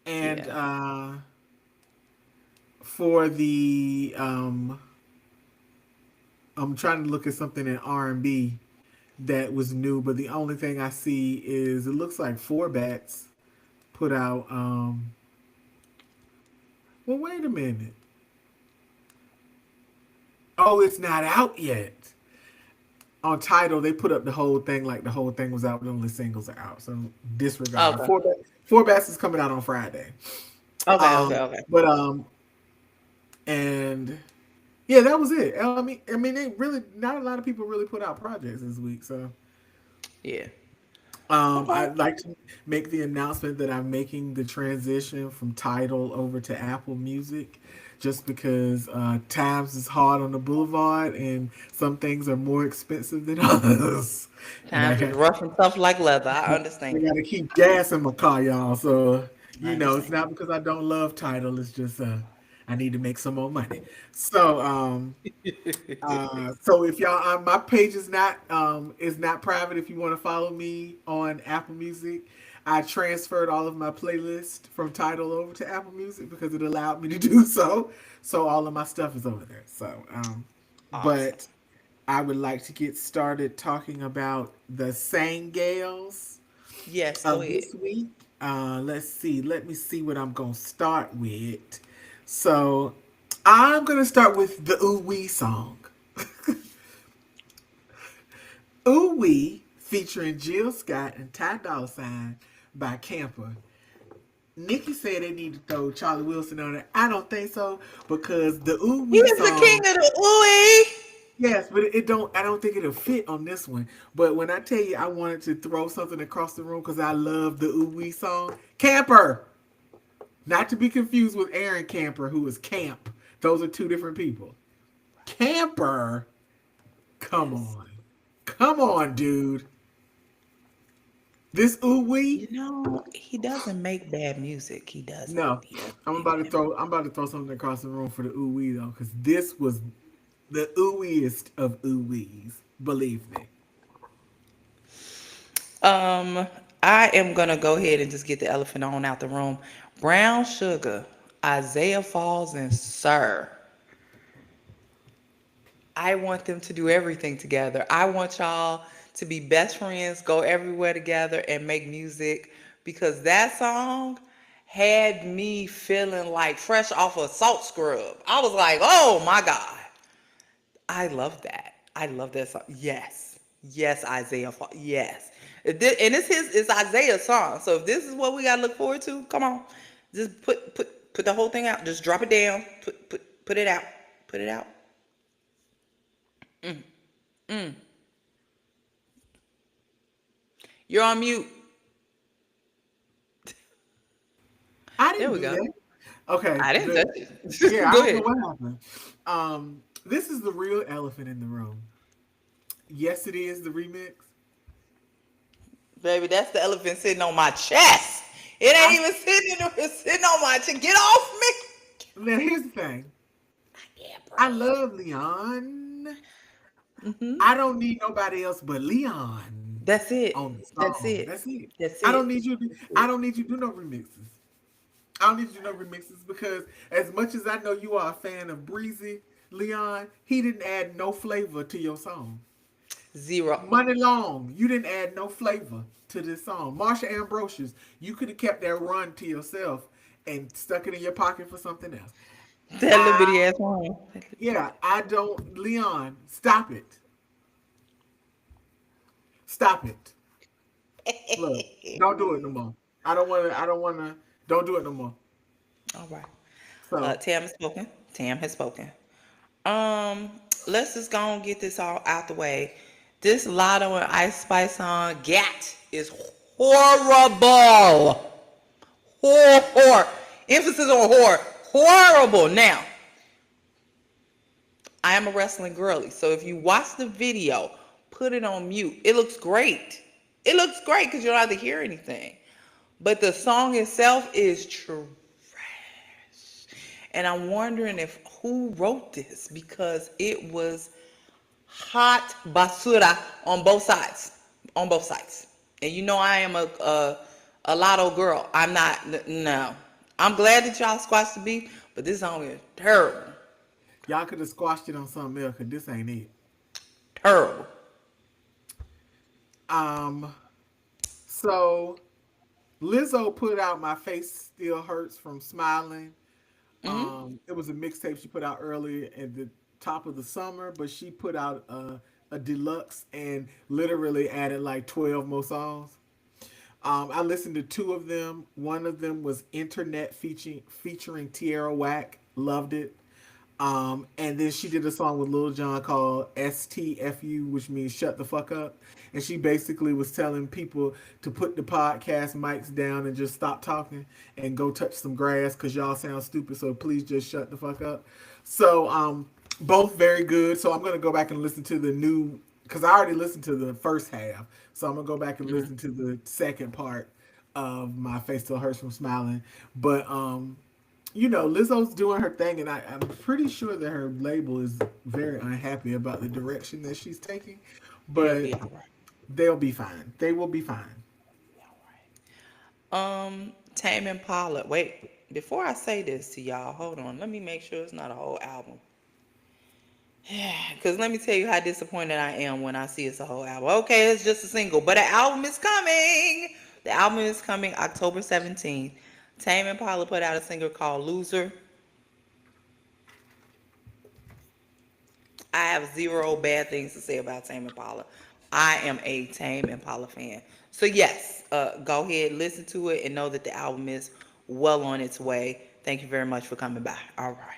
[SPEAKER 2] And
[SPEAKER 1] yeah.
[SPEAKER 2] for the I'm trying to look at something in R&B that was new, but the only thing I see is it looks like Four Bats put out. Well, wait a minute. Oh, it's not out yet. On title, they put up the whole thing like the whole thing was out, but only singles are out. So disregard.
[SPEAKER 1] Okay.
[SPEAKER 2] Four Bats is coming out on Friday.
[SPEAKER 1] Okay. Okay. Okay.
[SPEAKER 2] But and yeah, that was it. I mean, they really not a lot of people really put out projects this week. So
[SPEAKER 1] Yeah. Okay.
[SPEAKER 2] I'd like to make the announcement that I'm making the transition from Tidal over to Apple Music, just because times is hard on the boulevard and some things are more expensive than others, and
[SPEAKER 1] Times is rough and tough like leather. I
[SPEAKER 2] I
[SPEAKER 1] understand.
[SPEAKER 2] got to keep gas in my car, y'all. So
[SPEAKER 1] I
[SPEAKER 2] it's
[SPEAKER 1] understand.
[SPEAKER 2] not because I don't love Tidal. It's just I need to make some more money. So so if y'all, my page is not private. If you want to follow me on Apple Music, I transferred all of my playlist from Tidal over to Apple Music because it allowed me to do so. So all of my stuff is over there. So
[SPEAKER 1] Awesome.
[SPEAKER 2] but I would like to get started talking about the Sangales
[SPEAKER 1] Yes. Go
[SPEAKER 2] of
[SPEAKER 1] ahead.
[SPEAKER 2] this week. Let's see. Let me see what I'm gonna start with. So I'm gonna start with the Ooh Wee song. Ooh Wee featuring Jill Scott and Ty Dolla $ign by Camper. Nikki said they need to throw Charlie Wilson on it. I don't think so because the Ooh
[SPEAKER 1] He
[SPEAKER 2] Wee
[SPEAKER 1] is the king
[SPEAKER 2] song,
[SPEAKER 1] of the ooey.
[SPEAKER 2] yes, but it don't. I don't think it'll fit on this one. But when I tell you, I wanted to throw something across the room because I love the Ooh Wee song. Camper, not to be confused with Aaron Camper, who is Camp. Those are two different people. Camper, come
[SPEAKER 1] Yes.
[SPEAKER 2] on, come on, dude. This Ooh Wee.
[SPEAKER 1] You know, he doesn't make bad music. He doesn't.
[SPEAKER 2] No,
[SPEAKER 1] He doesn't
[SPEAKER 2] I'm
[SPEAKER 1] make
[SPEAKER 2] about to
[SPEAKER 1] bad
[SPEAKER 2] throw. I'm about to throw something across the room for the Ooh Wee though, because this was the ooeyest of ooh wees. Believe me.
[SPEAKER 1] I am gonna go ahead and just get the elephant on out the room. Brown Sugar, Isaiah Falls, and Sir. I want them to do everything together. I want y'all to be best friends, go everywhere together, and make music because that song had me feeling like fresh off a salt scrub. I was like, oh my God. I love that. I love that song. Yes. Yes, Isaiah. Yes. And it's Isaiah's song. So if this is what we gotta look forward to, come on. Just put the whole thing out. Just drop it down. Put it out. Put it out. You're on mute.
[SPEAKER 2] I
[SPEAKER 1] There
[SPEAKER 2] didn't
[SPEAKER 1] we
[SPEAKER 2] do
[SPEAKER 1] go.
[SPEAKER 2] that. Okay,
[SPEAKER 1] I didn't
[SPEAKER 2] the
[SPEAKER 1] touch
[SPEAKER 2] yeah,
[SPEAKER 1] it.
[SPEAKER 2] I
[SPEAKER 1] Go
[SPEAKER 2] don't know
[SPEAKER 1] ahead.
[SPEAKER 2] what happened. This is the real elephant in the room. Yes, it is the remix.
[SPEAKER 1] Baby, that's the elephant sitting on my chest. It ain't
[SPEAKER 2] I
[SPEAKER 1] even sitting on my chest. Get off me.
[SPEAKER 2] Now here's the thing.
[SPEAKER 1] Yeah,
[SPEAKER 2] I
[SPEAKER 1] breathe.
[SPEAKER 2] love Leon.
[SPEAKER 1] Hmm.
[SPEAKER 2] I don't need nobody else but Leon
[SPEAKER 1] That's
[SPEAKER 2] on the
[SPEAKER 1] it. That's
[SPEAKER 2] song.
[SPEAKER 1] it.
[SPEAKER 2] That's it.
[SPEAKER 1] That's
[SPEAKER 2] I don't
[SPEAKER 1] it.
[SPEAKER 2] need you.
[SPEAKER 1] That's
[SPEAKER 2] I
[SPEAKER 1] it.
[SPEAKER 2] don't need you to do no remixes. I don't need you to do no remixes because as much as I know you are a fan of Breezy Leon, he didn't add no flavor to your song.
[SPEAKER 1] Zero.
[SPEAKER 2] Money Long, you didn't add no flavor to this song. Marsha Ambrosius, you could have kept that run to yourself and stuck it in your pocket for something else.
[SPEAKER 1] That little
[SPEAKER 2] I
[SPEAKER 1] bitty ass one.
[SPEAKER 2] Yeah, I don't. Leon, stop it. Stop it. Look, don't do it no more. I don't want to. I don't want to. Don't do it no more.
[SPEAKER 1] All right.
[SPEAKER 2] So
[SPEAKER 1] Tam has spoken. Tam has spoken. Um, let's just go and get this all out the way. This Lotto and Ice Spice song, Gat, is horrible. Horror. Emphasis on horror. Horrible. Now, I am a wrestling girly, so if you watch the video, put it on mute. It looks great. It looks great because you don't have to hear anything. But the song itself is trash. And I'm wondering if who wrote this because it was hot basura on both sides. On both sides. And you know I am a lotto girl. I'm not no. I'm glad that y'all squashed the beef, but this song is terrible.
[SPEAKER 2] y'all could have squashed it on something else, cause this ain't it.
[SPEAKER 1] Terrible.
[SPEAKER 2] Um. So Lizzo put out "My Face Still Hurts from Smiling."
[SPEAKER 1] Hmm.
[SPEAKER 2] It was a mixtape she put out earlier at the top of the summer, but she put out a deluxe and literally added like 12 more songs. I listened to two of them. One of them was Internet featuring Tierra Whack. Loved it. And then she did a song with Lil Jon called STFU, which means shut the fuck up. And she basically was telling people to put the podcast mics down and just stop talking and go touch some grass because y'all sound stupid. So please just shut the fuck up. So both very good. So I'm gonna go back and listen to the new because I already listened to the first half. So I'm gonna go back and listen to the second part of My Face Still Hurts from Smiling. But Lizzo's doing her thing, and I'm pretty sure that her label is very unhappy about the direction that she's taking,
[SPEAKER 1] They'll
[SPEAKER 2] but
[SPEAKER 1] be all right.
[SPEAKER 2] they'll be fine. They will be fine.
[SPEAKER 1] Be all right. Tame Impala. Wait, before I say this to y'all, hold on. Let me make sure it's not a whole album. Because let me tell you how disappointed I am when I see it's a whole album. Okay, it's just a single, but an album is coming. The album is coming October 17th. Tame Impala put out a single called Loser. I have zero bad things to say about Tame Impala. I am a Tame Impala fan. So yes, go ahead, listen to it, and know that the album is well on its way. Thank you very much for coming by. All right.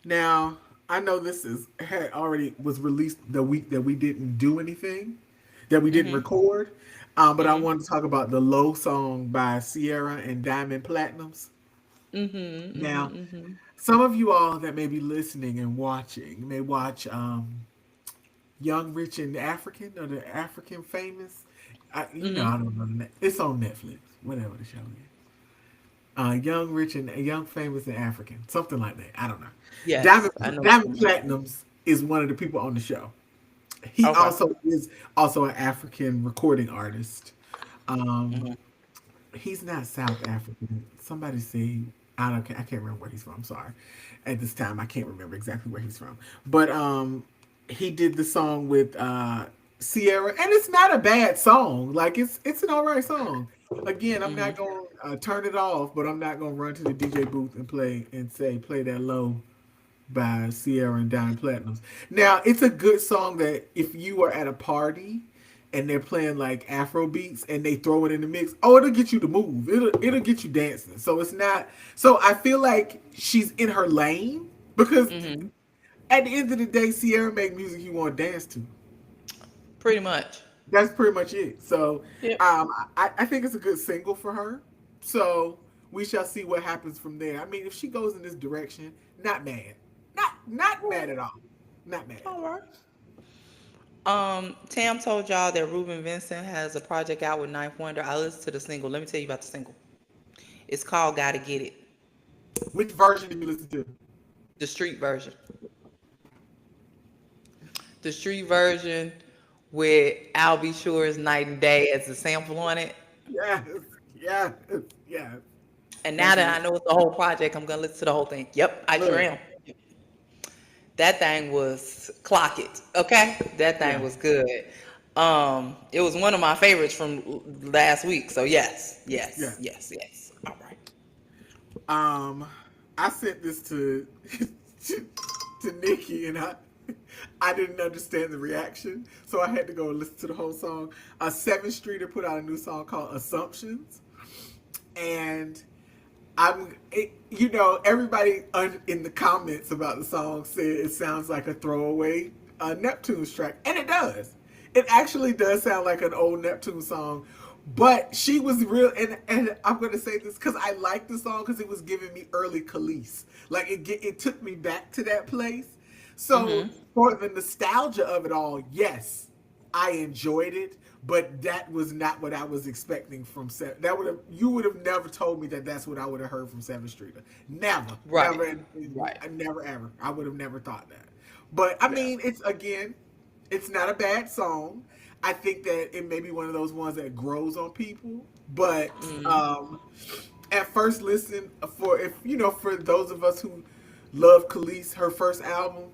[SPEAKER 2] Now, I know this is had already was released the week that we didn't do anything, that we didn't
[SPEAKER 1] Mhm.
[SPEAKER 2] record. But I
[SPEAKER 1] Mhm.
[SPEAKER 2] wanted to talk about the Low song by Sierra and Diamond Platinums.
[SPEAKER 1] Mhm.
[SPEAKER 2] Now,
[SPEAKER 1] Mhm. Mhm.
[SPEAKER 2] some of you all that may be listening and watching may watch Young, Rich, and African, or the African Famous. I
[SPEAKER 1] Mhm.
[SPEAKER 2] don't know. It's on Netflix, whatever the show is. Young, Rich, and Young, Famous, and African, something like that. I don't know.
[SPEAKER 1] Yes, I know what you
[SPEAKER 2] Diamond
[SPEAKER 1] mean.
[SPEAKER 2] Platinums is one of the people on the show. He
[SPEAKER 1] Okay.
[SPEAKER 2] also is also an African recording artist. Um,
[SPEAKER 1] Mhm.
[SPEAKER 2] he's not South African. Somebody say I can't remember where he's from. I'm sorry. At this time, I can't remember exactly where he's from. But he did the song with Sierra, and it's not a bad song. Like it's an alright song. Again, I'm not
[SPEAKER 1] Mhm.
[SPEAKER 2] gonna turn it off, but I'm not gonna run to the DJ booth and play that low by Sierra and Diamond Platinums. Now, it's a good song that if you are at a party and they're playing like Afro beats and they throw it in the mix, oh, it'll get you to move. It'll get you dancing. So it's not. So I feel like she's in her lane because
[SPEAKER 1] Mhm.
[SPEAKER 2] at the end of the day, Sierra make music you want to dance to.
[SPEAKER 1] Pretty much.
[SPEAKER 2] That's pretty much it. So
[SPEAKER 1] Yep.
[SPEAKER 2] I think it's a good single for her. So we shall see what happens from there. I mean, if she goes in this direction, not mad, not mad at all, not mad.
[SPEAKER 1] All right. Tam told y'all that Ruben Vincent has a project out with Ninth Wonder. I listened to the single. Let me tell you about the single. It's called "Gotta Get It,"
[SPEAKER 2] Which version did you listen to?
[SPEAKER 1] the street version. The street version with "I'll Be Sure's Night and Day" as a sample on it.
[SPEAKER 2] Yes, yes, yes.
[SPEAKER 1] And now
[SPEAKER 2] That's
[SPEAKER 1] that I
[SPEAKER 2] right.
[SPEAKER 1] know it's the whole project, I'm gonna listen to the whole thing. Yep, I sure
[SPEAKER 2] Look,
[SPEAKER 1] am. That thing was clock it. Okay, that thing
[SPEAKER 2] yeah,
[SPEAKER 1] was good. It was one of my favorites from last week. So yes,
[SPEAKER 2] yeah.
[SPEAKER 1] yes, yes, yes. All right.
[SPEAKER 2] Um, I sent this to, to Nikki, and I didn't understand the reaction, so I had to go and listen to the whole song. Seventh Streeter put out a new song called Assumptions, and everybody in the comments about the song said it sounds like a throwaway Neptune's track, and it does. It actually does sound like an old Neptune song, but she was real, and I'm gonna say this because I like the song because it was giving me early Khalees. Like it took me back to that place. So
[SPEAKER 1] Mm-hmm.
[SPEAKER 2] for the nostalgia of it all, yes, I enjoyed it, but that was not what I was expecting from Seven. That would have you would have never told me that that's what I would have heard from Seven Streeter. Never,
[SPEAKER 1] Right.
[SPEAKER 2] never,
[SPEAKER 1] Right.
[SPEAKER 2] never ever. I would have never thought that. But I
[SPEAKER 1] Yeah.
[SPEAKER 2] mean, it's not a bad song. I think that it may be one of those ones that grows on people, but
[SPEAKER 1] Mm-hmm.
[SPEAKER 2] at first listen for if for those of us who love Khalees, her first album,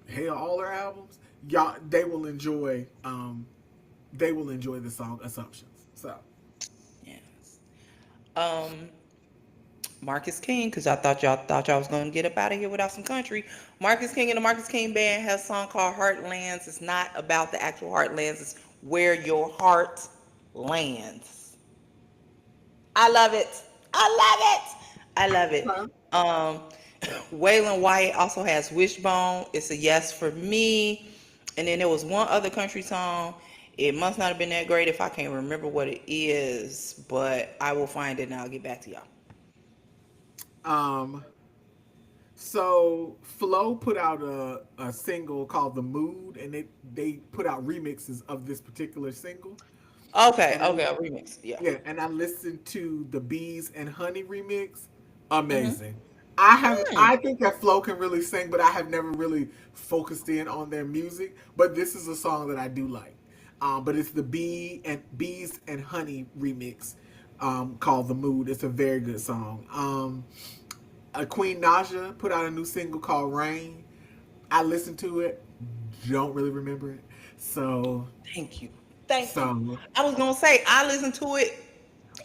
[SPEAKER 2] hell, all her albums, y'all they will enjoy the song Assumptions. So
[SPEAKER 1] Yes. Um, Marcus King, because y'all thought y'all was gonna get up out of here without some country. Marcus King and the Marcus King Band has a song called Heartlands. It's not about the actual heartlands, it's where your heart lands. I love it. I love it. I love it.
[SPEAKER 2] okay.
[SPEAKER 1] Um, Waylon White also has Wishbone. It's a yes for me. And then there was one other country song. It must not have been that great if I can't remember what it is, but I will find it and I'll get back to y'all.
[SPEAKER 2] um so Flo put out a single called The Mood, and they put out remixes of this particular single.
[SPEAKER 1] Okay,
[SPEAKER 2] And
[SPEAKER 1] okay, a remix. Yeah.
[SPEAKER 2] yeah, and I listened to the Bees and Honey remix.
[SPEAKER 1] Mm-hmm.
[SPEAKER 2] Amazing.
[SPEAKER 1] Mm.
[SPEAKER 2] I think that Flo can really sing, but I have never really focused in on their music. But this is a song that I do like. But it's the Bees and Honey remix called The Mood. It's a very good song. Queen Naja put out a new single called Rain. I listened to it, don't really remember it. So
[SPEAKER 1] Thank you. Thank you.
[SPEAKER 2] so
[SPEAKER 1] I was gonna say I listened to it. It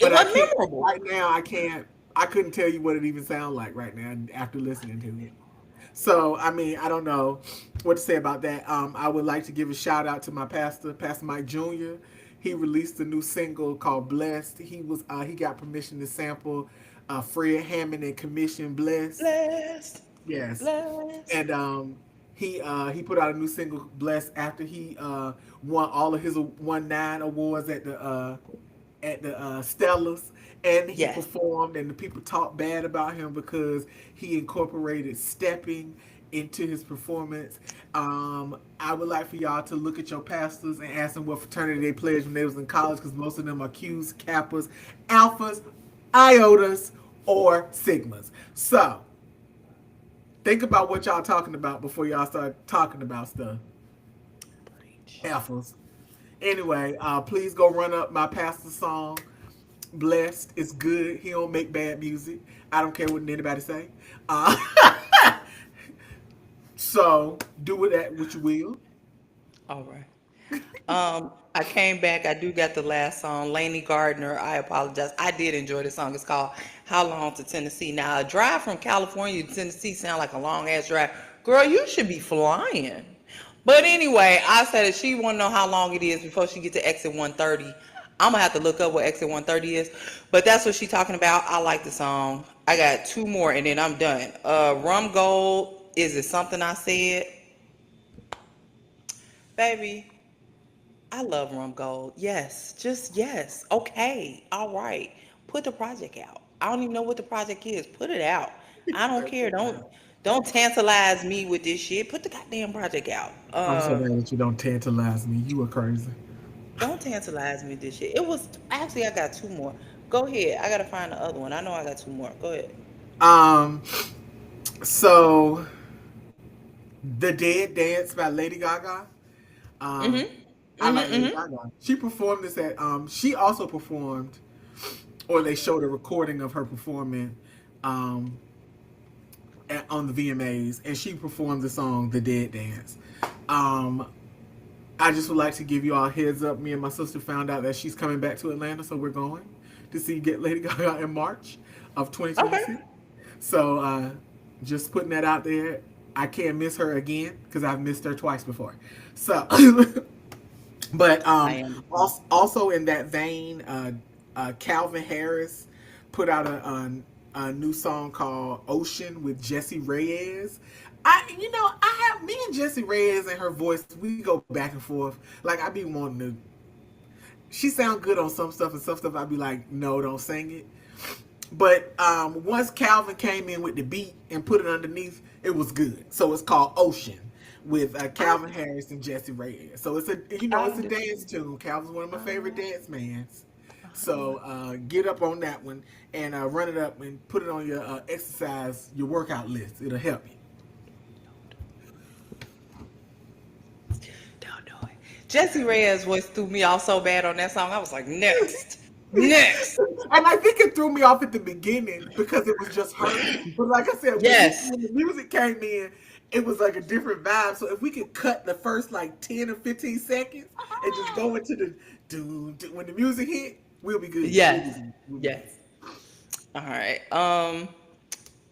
[SPEAKER 2] but I
[SPEAKER 1] wasn't
[SPEAKER 2] can't
[SPEAKER 1] memorable.
[SPEAKER 2] right now. I can't. I couldn't tell you what it even sounds like right now after listening to it. So, I mean, I don't know what to say about that. I would like to give a shout out to my pastor, Pastor Mike Jr. He released a new single called "Blessed." He got permission to sample Fred Hammond and Commission "Blessed."
[SPEAKER 1] Blessed,
[SPEAKER 2] Yes,
[SPEAKER 1] blessed.
[SPEAKER 2] and he put out a new single "Blessed" after he won all of his won 9 awards at the Stellas, and he
[SPEAKER 1] Yes.
[SPEAKER 2] performed, and the people talked bad about him because he incorporated stepping into his performance. I would like for y'all to look at your pastors and ask them what fraternity they pledged when they was in college, because most of them are Qs, Kappas, Alphas, Iotas, or Sigmas. So think about what y'all talking about before y'all start talking about stuff.
[SPEAKER 1] Preach.
[SPEAKER 2] Alphas. Anyway, please go run up my pastor's song. Blessed. It's good. He don't make bad music. I don't care what anybody say. Uh, so do with that what you will.
[SPEAKER 1] All right. I came back. I do got the last song, Laney Gardner. I apologize. I did enjoy the song. It's called "How Long to Tennessee." Now, a drive from California to Tennessee sound like a long ass drive. Girl, you should be flying. But anyway, I said if she want to know how long it is before she get to exit 130, I'm gonna have to look up what exit 130 is. But that's what she talking about. I like the song. I got two more and then I'm done. Rum Gold. Is it something I said, baby? I love Rum Gold. Yes, just yes. Okay, all right. Put the project out. I don't even know what the project is. Put it out. I don't care. Don't tantalize me with this shit. Put the goddamn project out.
[SPEAKER 2] I'm so mad that you don't tantalize me. You were crazy.
[SPEAKER 1] Don't tantalize me with this shit. It was actually I got two more. Go ahead. I gotta find the other one. I know I got two more. Go ahead.
[SPEAKER 2] Um, so The Dead Dance by Lady Gaga. Um,
[SPEAKER 1] Mhm.
[SPEAKER 2] I
[SPEAKER 1] Mhm.
[SPEAKER 2] like Lady
[SPEAKER 1] Mhm.
[SPEAKER 2] Gaga. She performed this at she also performed, or they showed a recording of her performing um on the VMAs, and she performed the song "The Dead Dance." Um, I just would like to give you all a heads up. Me and my sister found out that she's coming back to Atlanta, so we're going to see Get Lady Gaga in March of
[SPEAKER 1] Okay.
[SPEAKER 2] 2026. So just putting that out there. I can't miss her again because I've missed her twice before. So, but
[SPEAKER 1] I understand.
[SPEAKER 2] also in that vein, Calvin Harris put out a new song called "Ocean" with Jessie Reyes. I have me and Jessie Reyes and her voice. We go back and forth. Like I be wanting to. She sound good on some stuff, and some stuff I'd be like, no, don't sing it. But once Calvin came in with the beat and put it underneath, it was good. So it's called "Ocean" with
[SPEAKER 1] I
[SPEAKER 2] Calvin Harris and Jessie Reyes. So
[SPEAKER 1] I
[SPEAKER 2] it's a dance
[SPEAKER 1] understand.
[SPEAKER 2] tune. Calvin's one of my favorite
[SPEAKER 1] Uh,
[SPEAKER 2] dance mans. So
[SPEAKER 1] uh,
[SPEAKER 2] get up on that one and run it up and put it on your your workout list. It'll help you.
[SPEAKER 1] don't do it. Jesse Reyes voice threw me off so bad on that song. I was like, next, next.
[SPEAKER 2] And I think it threw me off at the beginning because it was just her. But like I said,
[SPEAKER 1] Yes.
[SPEAKER 2] when the music came in, it was like a different vibe. So if we could cut the first like 10 or 15 seconds and just go into the when the music hit, we'll be good. We'll be
[SPEAKER 1] Yes.
[SPEAKER 2] good. We'll be good.
[SPEAKER 1] Yes. All right.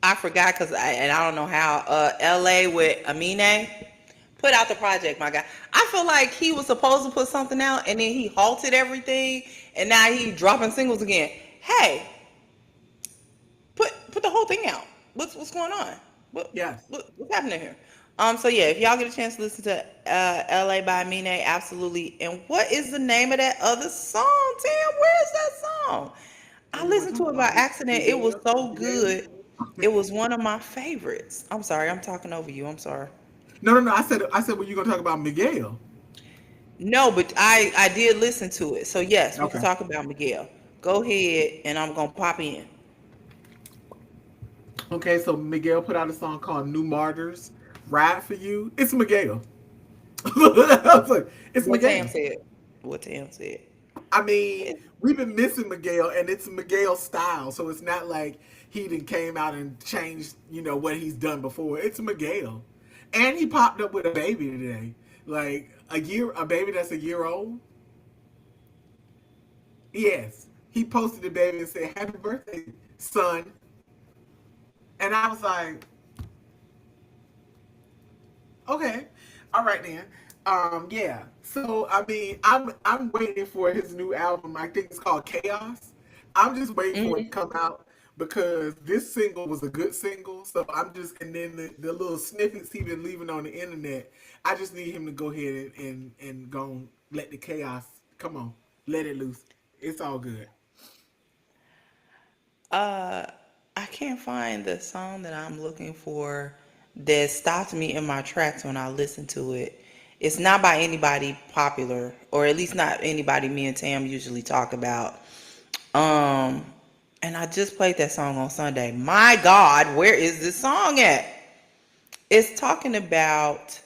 [SPEAKER 1] I forgot because I don't know how. L.A. with Amine put out the project. My guy. I feel like he was supposed to put something out and then he halted everything and now he dropping singles again. Hey, put the whole thing out. What's going on?
[SPEAKER 2] Yes.
[SPEAKER 1] What's happening here? So yeah, if y'all get a chance to listen to L.A. by Mine, absolutely. And what is the name of that other song, Tim? Where's that song? I
[SPEAKER 2] What you want
[SPEAKER 1] listened
[SPEAKER 2] to
[SPEAKER 1] to
[SPEAKER 2] talk
[SPEAKER 1] it by
[SPEAKER 2] about?
[SPEAKER 1] accident. It was
[SPEAKER 2] Miguel?
[SPEAKER 1] so
[SPEAKER 2] Miguel?
[SPEAKER 1] good. It was one of my favorites. I'm sorry, I'm talking over you. I'm sorry.
[SPEAKER 2] No, no, no. I said, well, you gonna talk about Miguel?
[SPEAKER 1] No, but I did listen to it. So yes, we can
[SPEAKER 2] Okay.
[SPEAKER 1] talk about Miguel. Go ahead, and I'm gonna pop in.
[SPEAKER 2] Okay. So Miguel put out a song called "New Martyrs." Ride for you. It's Miguel. I was like, it's
[SPEAKER 1] What Tam
[SPEAKER 2] Miguel.
[SPEAKER 1] said. What Tam said.
[SPEAKER 2] I mean,
[SPEAKER 1] It-
[SPEAKER 2] we've been missing Miguel, and it's Miguel style, so it's not like he done came out and changed, what he's done before. It's Miguel, and he popped up with a baby today, like a baby that's a year old. Yes, he posted the baby and said, "Happy birthday, son," and I was like, Okay. All right then. Yeah. So I mean, I'm waiting for his new album. I think it's called Chaos. I'm just waiting for it to
[SPEAKER 1] Mhm.
[SPEAKER 2] come out because this single was a good single. So I'm just and then the little snippets he been leaving on the internet. I just need him to go ahead and go and let the chaos come on, let it loose. It's all good.
[SPEAKER 1] Uh, I can't find the song that I'm looking for that stopped me in my tracks when I listened to it. It's not by anybody popular, or at least not anybody me and Tam usually talk about. Um, and I just played that song on Sunday. My God, where is this song at? It's talking about,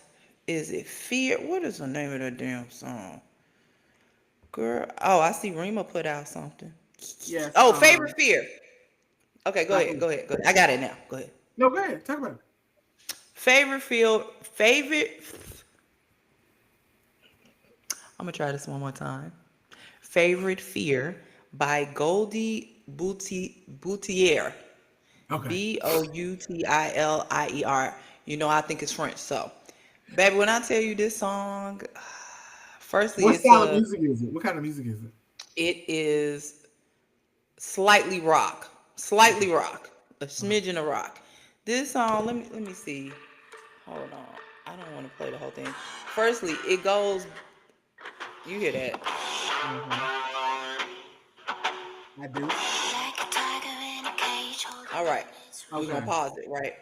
[SPEAKER 1] is it Fear? What is the name of that damn song? Girl, oh, I see Rima put out something.
[SPEAKER 2] Yes.
[SPEAKER 1] Oh, Favorite Fear. Okay, go
[SPEAKER 2] By
[SPEAKER 1] ahead,
[SPEAKER 2] who?
[SPEAKER 1] go ahead, go ahead. I got it now. Go ahead.
[SPEAKER 2] No, go ahead. Talk about it.
[SPEAKER 1] Favorite field, favorite. I'm gonna try this one more time. Favorite Fear by Goldie Boutier.
[SPEAKER 2] Okay.
[SPEAKER 1] Boutilier. You know, I think it's French. So, baby, when I tell you this song, firstly,
[SPEAKER 2] What style of music is it? What kind of music is it?
[SPEAKER 1] it is slightly rock,
[SPEAKER 2] Okay.
[SPEAKER 1] a
[SPEAKER 2] Okay.
[SPEAKER 1] smidgen of rock. This song, let me see. Hold on, I don't want to play the whole thing. Firstly, it goes. You hear that?
[SPEAKER 2] Mm-hmm. I do.
[SPEAKER 1] All right, we're gonna
[SPEAKER 2] Okay.
[SPEAKER 1] pause it. Right.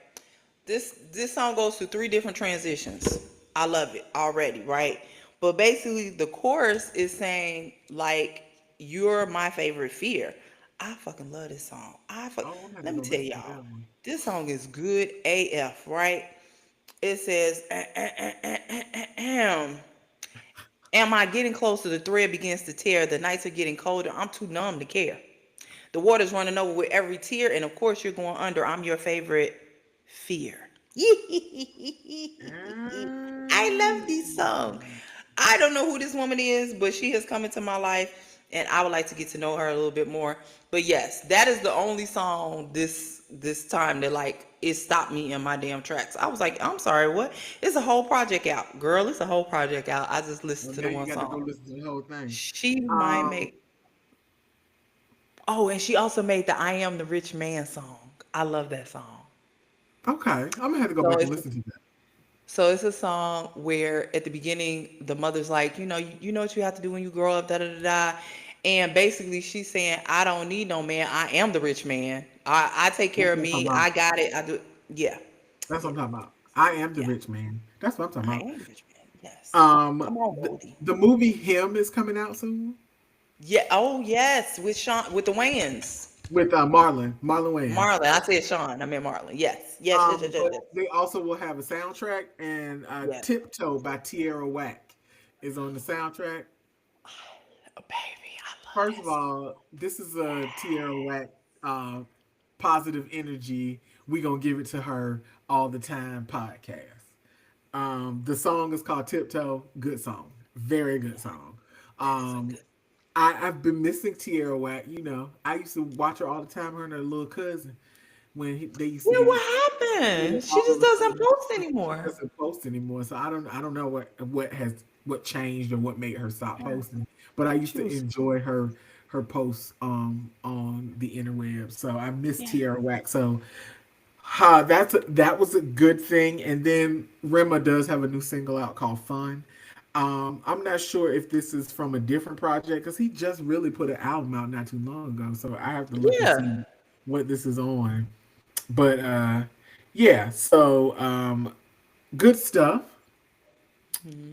[SPEAKER 1] This song goes through three different transitions. I love it already, right? But basically the chorus is saying like you're my favorite fear. I fucking love this song.
[SPEAKER 2] Oh, I'm gonna have to
[SPEAKER 1] Let me
[SPEAKER 2] go
[SPEAKER 1] tell
[SPEAKER 2] listen to
[SPEAKER 1] y'all.
[SPEAKER 2] that one.
[SPEAKER 1] This song is good AF, right? It says am I getting closer? The thread begins to tear. The nights are getting colder. I'm too numb to care. The water's running over with every tear, and of course you're going under. I'm your favorite fear. I love this song.
[SPEAKER 2] Mm.
[SPEAKER 1] I don't know who this woman is, but she has come into my life, and I would like to get to know her a little bit more. But yes, that is the only song this time that like it stopped me in my damn tracks. I was like, I'm sorry, what? It's a whole project out, girl. It's a whole project out. I just listened
[SPEAKER 2] Well,
[SPEAKER 1] to
[SPEAKER 2] now
[SPEAKER 1] the
[SPEAKER 2] you
[SPEAKER 1] one
[SPEAKER 2] got to go
[SPEAKER 1] song.
[SPEAKER 2] listen to the whole thing.
[SPEAKER 1] She might
[SPEAKER 2] Um.
[SPEAKER 1] make. Oh, and she also made the "I Am the Rich Man" song. I love that song.
[SPEAKER 2] Okay. I'm gonna have to go
[SPEAKER 1] So
[SPEAKER 2] back and
[SPEAKER 1] it's
[SPEAKER 2] listen to that.
[SPEAKER 1] So it's a song where at the beginning the mother's like, you know what you have to do when you grow up, da da da da. And basically she's saying, I don't need no man. I am the rich man. I take care
[SPEAKER 2] That's
[SPEAKER 1] of
[SPEAKER 2] what I'm talking
[SPEAKER 1] me.
[SPEAKER 2] about.
[SPEAKER 1] I got it. I do. Yeah.
[SPEAKER 2] That's what
[SPEAKER 1] Yeah.
[SPEAKER 2] I'm talking about. I am the
[SPEAKER 1] Yeah.
[SPEAKER 2] rich man. That's what I'm talking
[SPEAKER 1] I
[SPEAKER 2] about.
[SPEAKER 1] am the rich man. Yes. Come on,
[SPEAKER 2] The,
[SPEAKER 1] Goldie.
[SPEAKER 2] the movie Him is coming out soon
[SPEAKER 1] Yeah. Oh yes. With Sean with the Wayans.
[SPEAKER 2] with Marlon Wayans.
[SPEAKER 1] Marlon. I said Sean. I meant Marlon. Yes. Yes, yes, yes, yes,
[SPEAKER 2] But
[SPEAKER 1] yes.
[SPEAKER 2] they also will have a soundtrack, and
[SPEAKER 1] Yes.
[SPEAKER 2] "Tiptoe" by Tierra Whack is on the soundtrack.
[SPEAKER 1] Oh, baby, I love
[SPEAKER 2] First
[SPEAKER 1] that
[SPEAKER 2] of
[SPEAKER 1] song.
[SPEAKER 2] all, this is a Tierra Whack uh, positive energy. We gonna give it to her all the time podcast. The song is called "Tiptoe." Good song, very good song.
[SPEAKER 1] That is a
[SPEAKER 2] Um,
[SPEAKER 1] good.
[SPEAKER 2] I've been missing Tierra Whack. You know, I used to watch her all the time. Her and her little cousin when they used to
[SPEAKER 1] Yeah,
[SPEAKER 2] be
[SPEAKER 1] what
[SPEAKER 2] yeah,
[SPEAKER 1] happened? She
[SPEAKER 2] all
[SPEAKER 1] just
[SPEAKER 2] of a
[SPEAKER 1] doesn't
[SPEAKER 2] sudden
[SPEAKER 1] post
[SPEAKER 2] she
[SPEAKER 1] anymore.
[SPEAKER 2] doesn't post anymore. So I don't know what changed or what made her stop
[SPEAKER 1] Yeah,
[SPEAKER 2] posting. But I used
[SPEAKER 1] she
[SPEAKER 2] to
[SPEAKER 1] was.
[SPEAKER 2] enjoy her posts on the interweb. So I miss
[SPEAKER 1] Yeah,
[SPEAKER 2] Tierra Whack. So that was a good thing. And then Rema does have a new single out called Fun. I'm not sure if this is from a different project because he just really put an album out not too long ago. So I have to look and
[SPEAKER 1] yeah.
[SPEAKER 2] see what this is on. But yeah, so good stuff.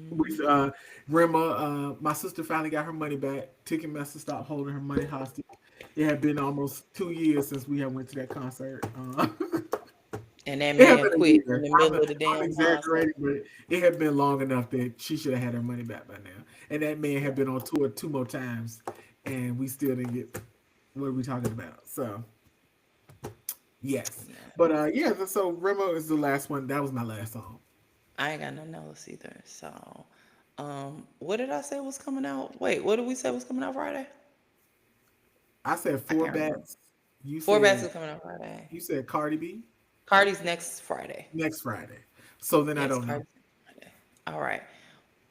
[SPEAKER 2] With
[SPEAKER 1] Mhm.
[SPEAKER 2] Rema, my sister finally got her money back. Ticketmaster stopped holding her money hostage. It had been almost 2 years since we had went to that concert.
[SPEAKER 1] And that
[SPEAKER 2] It had
[SPEAKER 1] man
[SPEAKER 2] been a
[SPEAKER 1] quit in
[SPEAKER 2] year.
[SPEAKER 1] the
[SPEAKER 2] I'm,
[SPEAKER 1] middle of the
[SPEAKER 2] I'm
[SPEAKER 1] damn concert.
[SPEAKER 2] exaggerating, but it had been long enough that she should have had her money back by now. And that man
[SPEAKER 1] Yeah,
[SPEAKER 2] had been on tour two more times, and we still didn't get what are we talking about. So yes,
[SPEAKER 1] yeah.
[SPEAKER 2] but yeah. So Remo is the last one. That was my last song.
[SPEAKER 1] I ain't got nothing else either. So, what did I say was coming out? Wait, what did we say was coming out Friday?
[SPEAKER 2] I said
[SPEAKER 1] I
[SPEAKER 2] four
[SPEAKER 1] can't remember.
[SPEAKER 2] bats. You
[SPEAKER 1] Four Bats
[SPEAKER 2] said
[SPEAKER 1] is coming out Friday.
[SPEAKER 2] you said Cardi B
[SPEAKER 1] Cardi's next Friday.
[SPEAKER 2] next Friday. So then I
[SPEAKER 1] Yes,
[SPEAKER 2] don't know.
[SPEAKER 1] Cardi. All right.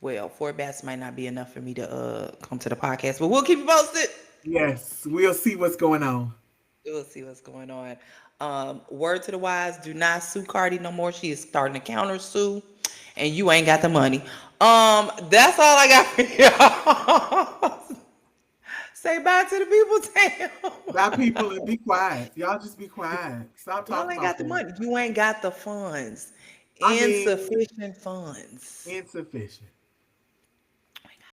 [SPEAKER 1] Well, 4 bats might not be enough for me to come to the podcast, but we'll keep you posted.
[SPEAKER 2] Yes, we'll see what's going on.
[SPEAKER 1] We'll see what's going on. Word to the wise: do not sue Cardi no more. She is starting to counter sue, and you ain't got the money. That's all I got for y'all. Say bye to the people, Tam.
[SPEAKER 2] Bye, people, and be quiet. Y'all just be quiet. Stop
[SPEAKER 1] Y'all
[SPEAKER 2] talking
[SPEAKER 1] ain't
[SPEAKER 2] about
[SPEAKER 1] got the
[SPEAKER 2] that.
[SPEAKER 1] money. You ain't got the funds.
[SPEAKER 2] I mean,
[SPEAKER 1] Insufficient funds.
[SPEAKER 2] insufficient.